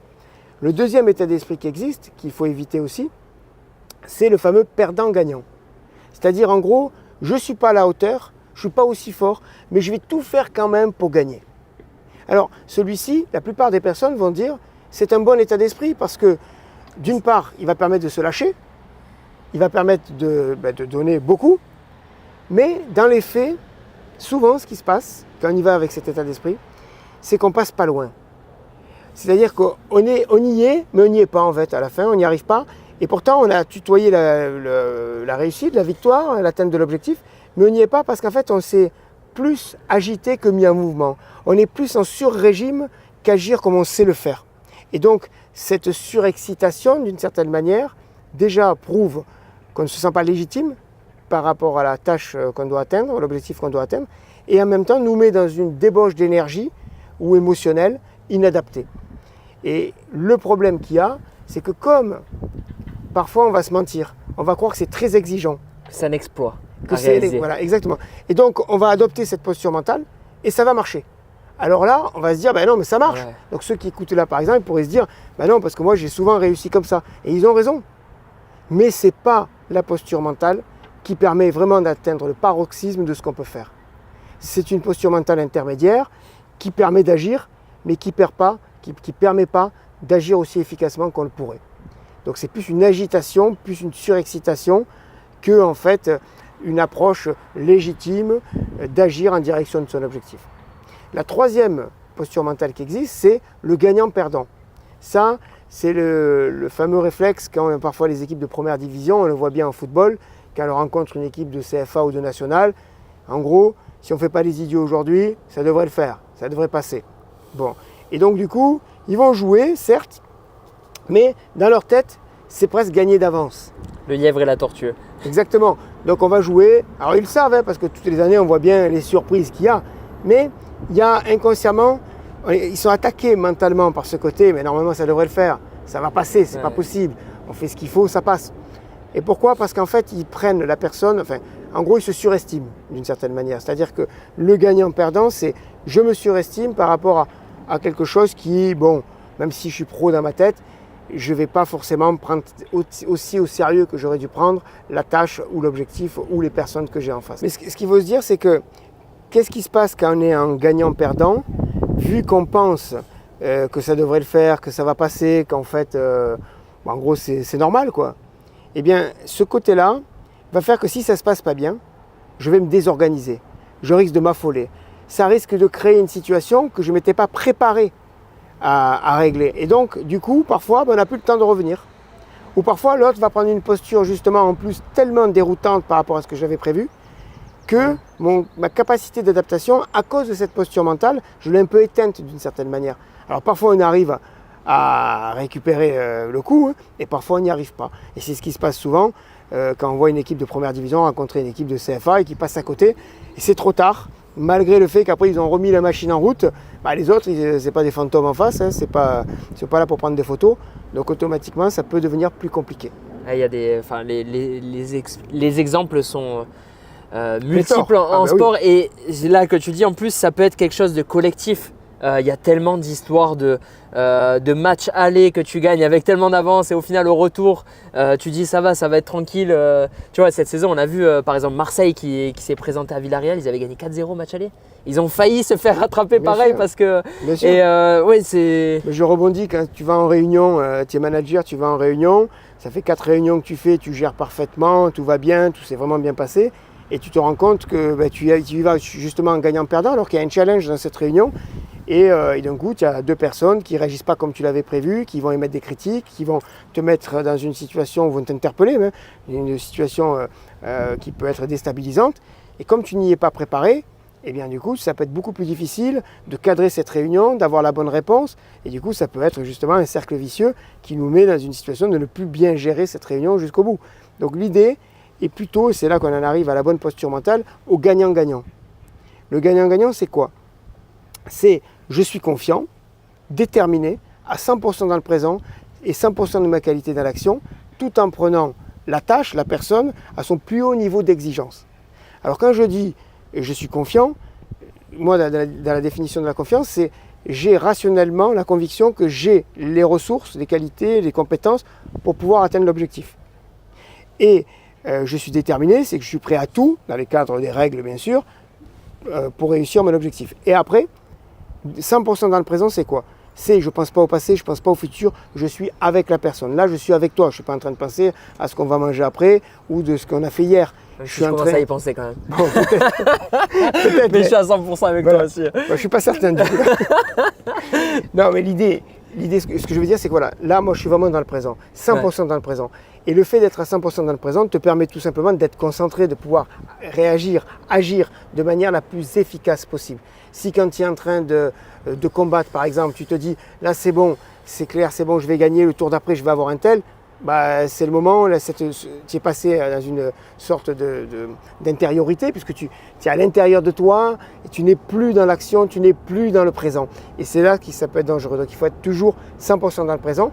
Le deuxième état d'esprit qui existe, qu'il faut éviter aussi, c'est le fameux perdant-gagnant. C'est-à-dire en gros, je ne suis pas à la hauteur, je ne suis pas aussi fort, mais je vais tout faire quand même pour gagner. Alors celui-ci, la plupart des personnes vont dire, c'est un bon état d'esprit parce que d'une part, il va permettre de se lâcher, il va permettre de donner beaucoup, mais dans les faits, souvent ce qui se passe quand on y va avec cet état d'esprit, c'est qu'on passe pas loin. C'est-à-dire qu'on y est, mais on n'y est pas en fait à la fin, on n'y arrive pas. Et pourtant, on a tutoyé la réussite, la victoire, l'atteinte de l'objectif, mais on n'y est pas parce qu'en fait, on s'est plus agité que mis en mouvement. On est plus en sur-régime qu'agir comme on sait le faire. Et donc, cette surexcitation, d'une certaine manière, déjà prouve qu'on ne se sent pas légitime par rapport à la tâche qu'on doit atteindre, l'objectif qu'on doit atteindre, et en même temps nous met dans une débauche d'énergie ou émotionnelle inadaptée. Et le problème qu'il y a, c'est que comme parfois on va se mentir, on va croire que c'est très exigeant. C'est un exploit à réaliser. Voilà, exactement. Et donc on va adopter cette posture mentale et ça va marcher. Alors là, on va se dire, ben non, mais ça marche. Ouais. Donc ceux qui écoutent là, par exemple, pourraient se dire, ben non, parce que moi j'ai souvent réussi comme ça. Et ils ont raison. Mais ce n'est pas la posture mentale qui permet vraiment d'atteindre le paroxysme de ce qu'on peut faire. C'est une posture mentale intermédiaire qui permet d'agir, mais qui ne permet pas d'agir aussi efficacement qu'on le pourrait. Donc c'est plus une agitation, plus une surexcitation que en fait une approche légitime d'agir en direction de son objectif. La troisième posture mentale qui existe, c'est le gagnant-perdant. Ça, c'est le fameux réflexe quand parfois les équipes de première division, on le voit bien en football, quand elles rencontrent une équipe de CFA ou de national, en gros, si on ne fait pas les idiots aujourd'hui, ça devrait le faire, ça devrait passer. Bon. Et donc du coup, ils vont jouer, certes, mais dans leur tête, c'est presque gagné d'avance. Le lièvre et la tortue. Exactement. Donc on va jouer, alors ils le savent, parce que toutes les années, on voit bien les surprises qu'il y a, mais il y a inconsciemment, ils sont attaqués mentalement par ce côté, mais normalement ça devrait le faire, ça va passer, c'est pas possible, on fait ce qu'il faut, ça passe. Et pourquoi ? Parce qu'en fait, ils prennent la personne, enfin, en gros, ils se surestiment d'une certaine manière. C'est-à-dire que le gagnant-perdant, c'est je me surestime par rapport à quelque chose qui, bon, même si je suis pro dans ma tête, je ne vais pas forcément prendre aussi au sérieux que j'aurais dû prendre la tâche ou l'objectif ou les personnes que j'ai en face. Mais ce qu'il faut se dire, c'est que qu'est-ce qui se passe quand on est en gagnant-perdant ? Vu qu'on pense que ça devrait le faire, que ça va passer, qu'en fait, en gros, c'est normal, quoi. Eh bien, ce côté-là va faire que si ça ne se passe pas bien, je vais me désorganiser, je risque de m'affoler. Ça risque de créer une situation que je ne m'étais pas préparé à régler. Et donc, du coup, parfois, on n'a plus le temps de revenir. Ou parfois, l'autre va prendre une posture, justement, en plus, tellement déroutante par rapport à ce que j'avais prévu, que ma capacité d'adaptation, à cause de cette posture mentale, je l'ai un peu éteinte d'une certaine manière. Alors, parfois, on arrive à récupérer le coup, et parfois on n'y arrive pas. Et c'est ce qui se passe souvent quand on voit une équipe de première division rencontrer une équipe de CFA et qui passe à côté, et c'est trop tard, malgré le fait qu'après ils ont remis la machine en route, les autres, c'est pas des fantômes en face, ils sont pas là pour prendre des photos, donc automatiquement ça peut devenir plus compliqué. Il y a les exemples sont multiples en sport, oui. Et là que tu dis en plus, ça peut être quelque chose de collectif. Il y a tellement d'histoires de matchs allés que tu gagnes avec tellement d'avance et au final au retour tu dis ça va être tranquille. Tu vois, cette saison on a vu par exemple Marseille qui s'est présenté à Villarreal, ils avaient gagné 4-0 match aller. Ils ont failli se faire rattraper bien pareil sûr. Parce que… Bien sûr. Et c'est… Je rebondis, quand tu vas en réunion, tu es manager, tu vas en réunion, ça fait 4 réunions que tu fais, tu gères parfaitement, tout va bien, tout s'est vraiment bien passé. Et tu te rends compte que tu y vas justement en gagnant-perdant alors qu'il y a un challenge dans cette réunion. Et d'un coup, tu as 2 personnes qui ne réagissent pas comme tu l'avais prévu, qui vont émettre des critiques, qui vont te mettre dans une situation où vont t'interpeller, même, une situation qui peut être déstabilisante. Et comme tu n'y es pas préparé, eh bien du coup, ça peut être beaucoup plus difficile de cadrer cette réunion, d'avoir la bonne réponse. Et du coup, ça peut être justement un cercle vicieux qui nous met dans une situation de ne plus bien gérer cette réunion jusqu'au bout. Donc l'idée est plutôt, et c'est là qu'on en arrive à la bonne posture mentale, au gagnant-gagnant. Le gagnant-gagnant, c'est quoi ? C'est je suis confiant, déterminé, à 100% dans le présent, et 100% de ma qualité dans l'action, tout en prenant la tâche, la personne, à son plus haut niveau d'exigence. Alors quand je dis je suis confiant, moi dans la définition de la confiance, c'est j'ai rationnellement la conviction que j'ai les ressources, les qualités, les compétences pour pouvoir atteindre l'objectif. Et je suis déterminé, c'est que je suis prêt à tout, dans les cadres des règles bien sûr, pour réussir mon objectif. Et après, 100% dans le présent, c'est quoi? C'est je ne pense pas au passé, je ne pense pas au futur, je suis avec la personne. Là, je suis avec toi, je ne suis pas en train de penser à ce qu'on va manger après ou de ce qu'on a fait hier. Je commence à y penser quand même. Bon, peut-être, mais je suis à 100% avec toi aussi. Je ne suis pas certain du coup. Non, mais l'idée, ce que je veux dire, c'est que voilà, là, moi, je suis vraiment dans le présent, 100% dans le présent. Et le fait d'être à 100% dans le présent te permet tout simplement d'être concentré, de pouvoir réagir, agir de manière la plus efficace possible. Si quand tu es en train de combattre, par exemple, tu te dis, là, c'est bon, c'est clair, c'est bon, je vais gagner, le tour d'après, je vais avoir un tel, bah, c'est le moment, là, tu es passé dans une sorte d'intériorité, puisque tu es à l'intérieur de toi, et tu n'es plus dans l'action, tu n'es plus dans le présent. Et c'est là que ça peut être dangereux. Donc il faut être toujours 100% dans le présent.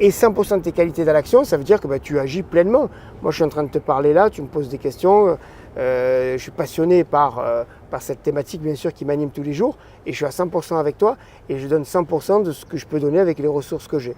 Et 100% de tes qualités dans l'action, ça veut dire que bah, tu agis pleinement. Moi, je suis en train de te parler là, tu me poses des questions, je suis passionné par cette thématique, bien sûr, qui m'anime tous les jours, et je suis à 100% avec toi, et je donne 100% de ce que je peux donner avec les ressources que j'ai.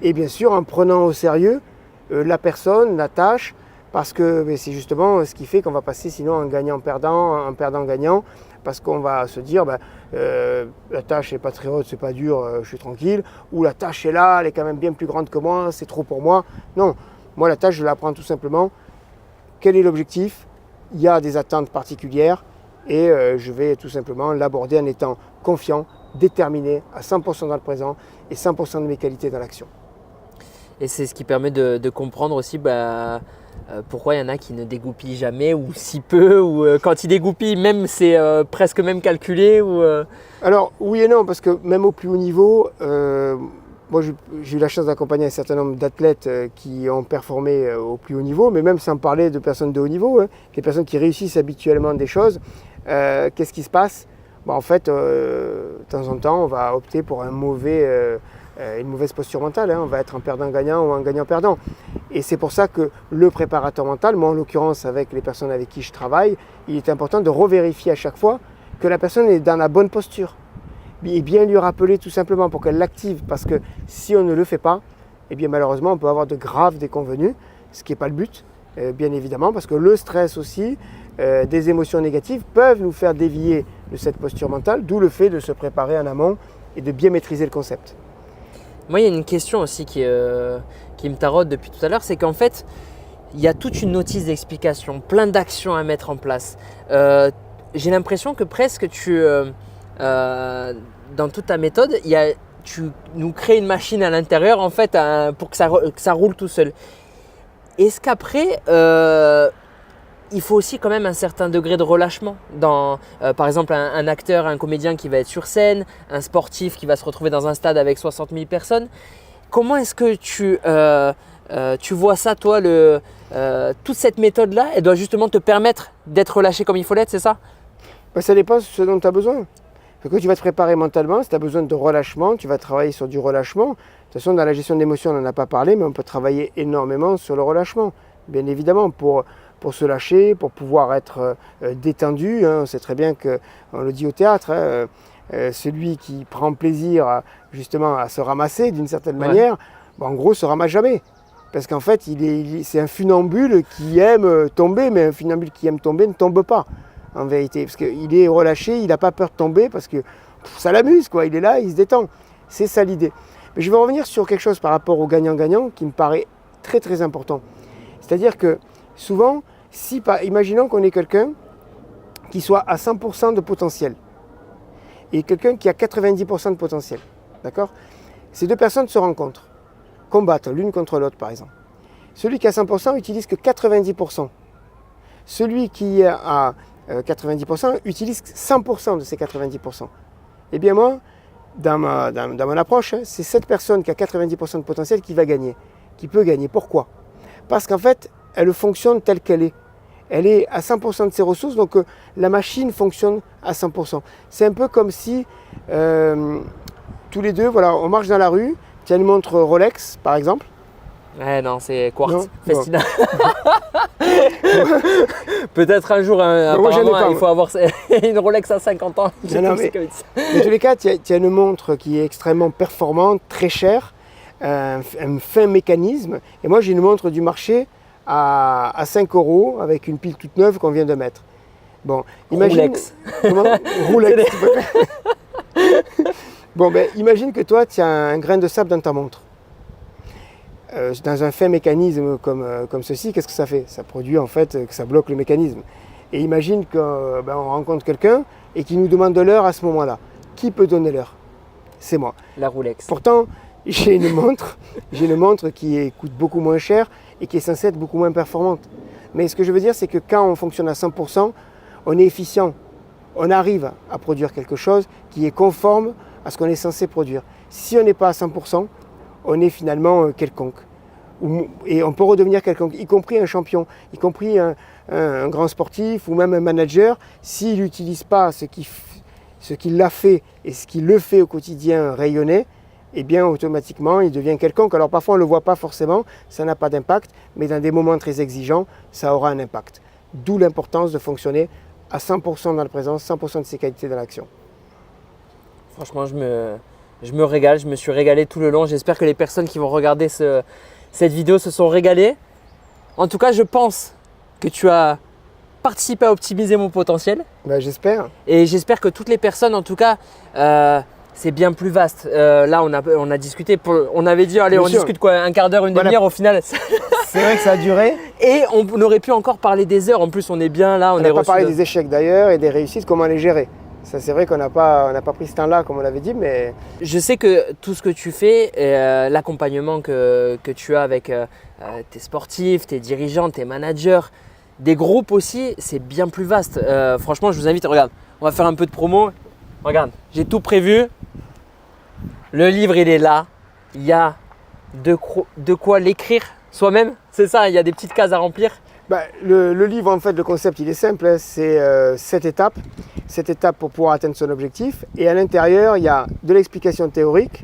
Et bien sûr, en prenant au sérieux la personne, la tâche, parce que c'est justement ce qui fait qu'on va passer sinon en gagnant-perdant, en perdant-gagnant, parce qu'on va se dire la tâche n'est pas très haute, c'est pas dur, je suis tranquille, ou la tâche est là, elle est quand même bien plus grande que moi, c'est trop pour moi. Non, moi la tâche je la prends tout simplement, quel est l'objectif? Il y a des attentes particulières et je vais tout simplement l'aborder en étant confiant, déterminé, à 100% dans le présent et 100% de mes qualités dans l'action. Et c'est ce qui permet de comprendre aussi pourquoi il y en a qui ne dégoupillent jamais ou si peu, ou quand ils dégoupillent, même c'est presque même calculé. Alors oui et non, parce que même au plus haut niveau, moi j'ai eu la chance d'accompagner un certain nombre d'athlètes qui ont performé au plus haut niveau, mais même sans parler de personnes de haut niveau, des personnes qui réussissent habituellement des choses, qu'est-ce qui se passe? En fait, de temps en temps, on va opter pour une mauvaise posture mentale. On va être en perdant-gagnant ou en gagnant-perdant. Et c'est pour ça que le préparateur mental, moi en l'occurrence avec les personnes avec qui je travaille, il est important de revérifier à chaque fois que la personne est dans la bonne posture. Et bien lui rappeler tout simplement pour qu'elle l'active. Parce que si on ne le fait pas, eh bien malheureusement on peut avoir de graves déconvenues, ce qui n'est pas le but, bien évidemment, parce que le stress aussi, des émotions négatives peuvent nous faire dévier de cette posture mentale, d'où le fait de se préparer en amont et de bien maîtriser le concept. Moi, il y a une question aussi qui me taraude depuis tout à l'heure, c'est qu'en fait, il y a toute une notice d'explication, plein d'actions à mettre en place. J'ai l'impression que presque dans toute ta méthode, tu nous crées une machine à l'intérieur en fait pour que ça roule tout seul. Est-ce qu'après, il faut aussi quand même un certain degré de relâchement dans, par exemple, un acteur, un comédien qui va être sur scène, un sportif qui va se retrouver dans un stade avec 60 000 personnes. Comment est-ce que tu vois ça, toi, toute cette méthode-là, elle doit justement te permettre d'être relâché comme il faut l'être, c'est ça? Ça dépend de ce dont tu as besoin. Quand tu vas te préparer mentalement, si tu as besoin de relâchement, tu vas travailler sur du relâchement. De toute façon, dans la gestion d'émotions, on n'en a pas parlé, mais on peut travailler énormément sur le relâchement. Bien évidemment, pour se lâcher, pour pouvoir être détendu. On sait très bien qu'on le dit au théâtre, celui qui prend plaisir justement à se ramasser d'une certaine manière, en gros, se ramasse jamais. Parce qu'en fait, c'est un funambule qui aime tomber, mais un funambule qui aime tomber ne tombe pas, en vérité. Parce qu'il est relâché, il n'a pas peur de tomber, parce que ça l'amuse, quoi. Il est là, il se détend. C'est ça l'idée. Mais je vais revenir sur quelque chose par rapport au gagnant-gagnant qui me paraît très très important. C'est-à-dire que souvent, imaginons qu'on ait quelqu'un qui soit à 100% de potentiel et quelqu'un qui a 90% de potentiel. D'accord? Ces deux personnes se rencontrent, combattent l'une contre l'autre par exemple. Celui qui a 100% utilise que 90%. Celui qui a 90% utilise 100% de ces 90%. Eh bien moi, dans mon approche, c'est cette personne qui a 90% de potentiel qui va gagner, qui peut gagner. Pourquoi? Parce qu'en fait, elle fonctionne telle qu'elle est. Elle est à 100% de ses ressources, donc la machine fonctionne à 100%. C'est un peu comme si tous les deux, voilà, on marche dans la rue, Tu as une montre Rolex, par exemple? Ouais, non, c'est Quartz, Non. Festina. Peut-être un jour, hein, moi, j'en ai apparemment, pas, il faut avoir une Rolex à 50 ans. Non, non, mais dans tous les cas, tu as une montre qui est extrêmement performante, très chère, un fin mécanisme. Et moi, j'ai une montre du marché à 5 € avec une pile toute neuve qu'on vient de mettre. Bon, imagine. Rolex. Comment? Rolex. Tu peux faire. Bon, ben, imagine que toi, tu as un grain de sable dans ta montre. Dans un fin mécanisme comme ceci, qu'est-ce que ça fait? Ça produit en fait que ça bloque le mécanisme. Et imagine qu'on rencontre quelqu'un et qui nous demande de l'heure à ce moment-là. Qui peut donner l'heure? C'est moi. La Rolex. Pourtant, j'ai une montre qui coûte beaucoup moins cher et qui est censée être beaucoup moins performante. Mais ce que je veux dire, c'est que quand on fonctionne à 100%, on est efficient. On arrive à produire quelque chose qui est conforme à ce qu'on est censé produire. Si on n'est pas à 100%, on est finalement quelconque. Et on peut redevenir quelconque, y compris un champion, y compris un grand sportif ou même un manager, s'il n'utilise pas ce qui l'a fait et ce qui le fait au quotidien rayonner, eh bien automatiquement il devient quelconque. Alors parfois on ne le voit pas forcément, ça n'a pas d'impact, mais dans des moments très exigeants, ça aura un impact. D'où l'importance de fonctionner à 100% dans la présence, 100% de ses qualités dans l'action. Franchement, je me régale, je me suis régalé tout le long. J'espère que les personnes qui vont regarder cette vidéo se sont régalées. En tout cas, je pense que tu as participé à optimiser mon potentiel. Ben, j'espère. Et j'espère que toutes les personnes, en tout cas, c'est bien plus vaste. Là, on a discuté, on avait dit, allez, Bien on sûr. discute quoi, un quart d'heure, une demi-heure, au final. C'est vrai que ça a duré. Et on aurait pu encore parler des heures. En plus, on est bien là. On n'a pas parlé des échecs d'ailleurs et des réussites, comment les gérer. Ça, c'est vrai qu'on n'a pas pris ce temps-là, comme on l'avait dit, mais... Je sais que tout ce que tu fais, l'accompagnement que tu as avec tes sportifs, tes dirigeants, tes managers, des groupes aussi, c'est bien plus vaste. Franchement, je vous invite, regarde, on va faire un peu de promo. Regarde, j'ai tout prévu. Le livre, il est là. Il y a de quoi l'écrire soi-même. C'est ça, il y a des petites cases à remplir. Le livre, en fait, le concept, il est simple. Hein, c'est 7 étapes. 7 étapes pour pouvoir atteindre son objectif. Et à l'intérieur, il y a de l'explication théorique,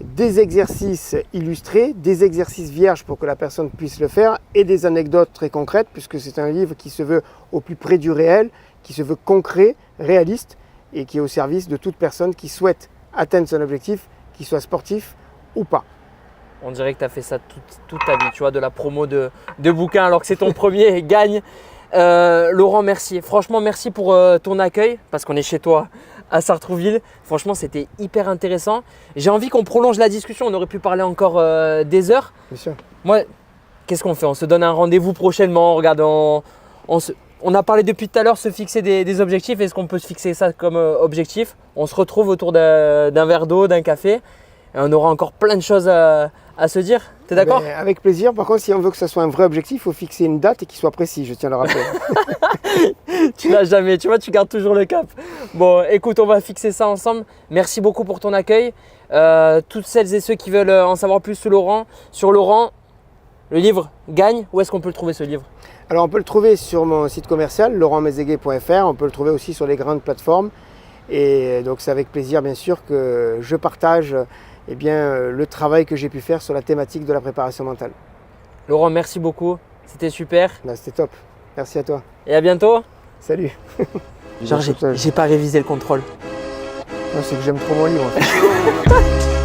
des exercices illustrés, des exercices vierges pour que la personne puisse le faire et des anecdotes très concrètes, puisque c'est un livre qui se veut au plus près du réel, qui se veut concret, réaliste et qui est au service de toute personne qui souhaite atteindre son objectif, qu'il soit sportif ou pas. On dirait que tu as fait ça toute ta vie, tu vois, de la promo de bouquins alors que c'est ton premier, gagne. Laurent, merci. Franchement, merci pour ton accueil parce qu'on est chez toi à Sartrouville. Franchement, c'était hyper intéressant. J'ai envie qu'on prolonge la discussion. On aurait pu parler encore des heures. Bien sûr. Moi, qu'est-ce qu'on fait? On se donne un rendez-vous prochainement. Regarde, on a parlé depuis tout à l'heure, se fixer des objectifs. Est-ce qu'on peut se fixer ça comme objectif? On se retrouve autour d'un verre d'eau, d'un café. Et on aura encore plein de choses à se dire. T'es d'accord? Avec plaisir. Par contre, si on veut que ce soit un vrai objectif, il faut fixer une date et qu'il soit précis, je tiens à le rappeler. Tu l'as jamais, tu vois, tu gardes toujours le cap. Bon, écoute, on va fixer ça ensemble. Merci beaucoup pour ton accueil. Toutes celles et ceux qui veulent en savoir plus sur Laurent, le livre Gagne, où est-ce qu'on peut le trouver ce livre? Alors, on peut le trouver sur mon site commercial, laurentmezeguet.fr. On peut le trouver aussi sur les grandes plateformes. Et donc, c'est avec plaisir, bien sûr, que je partage le travail que j'ai pu faire sur la thématique de la préparation mentale. Laurent, merci beaucoup. C'était super. C'était top. Merci à toi. Et à bientôt. Salut. Genre, j'ai pas révisé le contrôle. Non, c'est que j'aime trop mon livre en fait.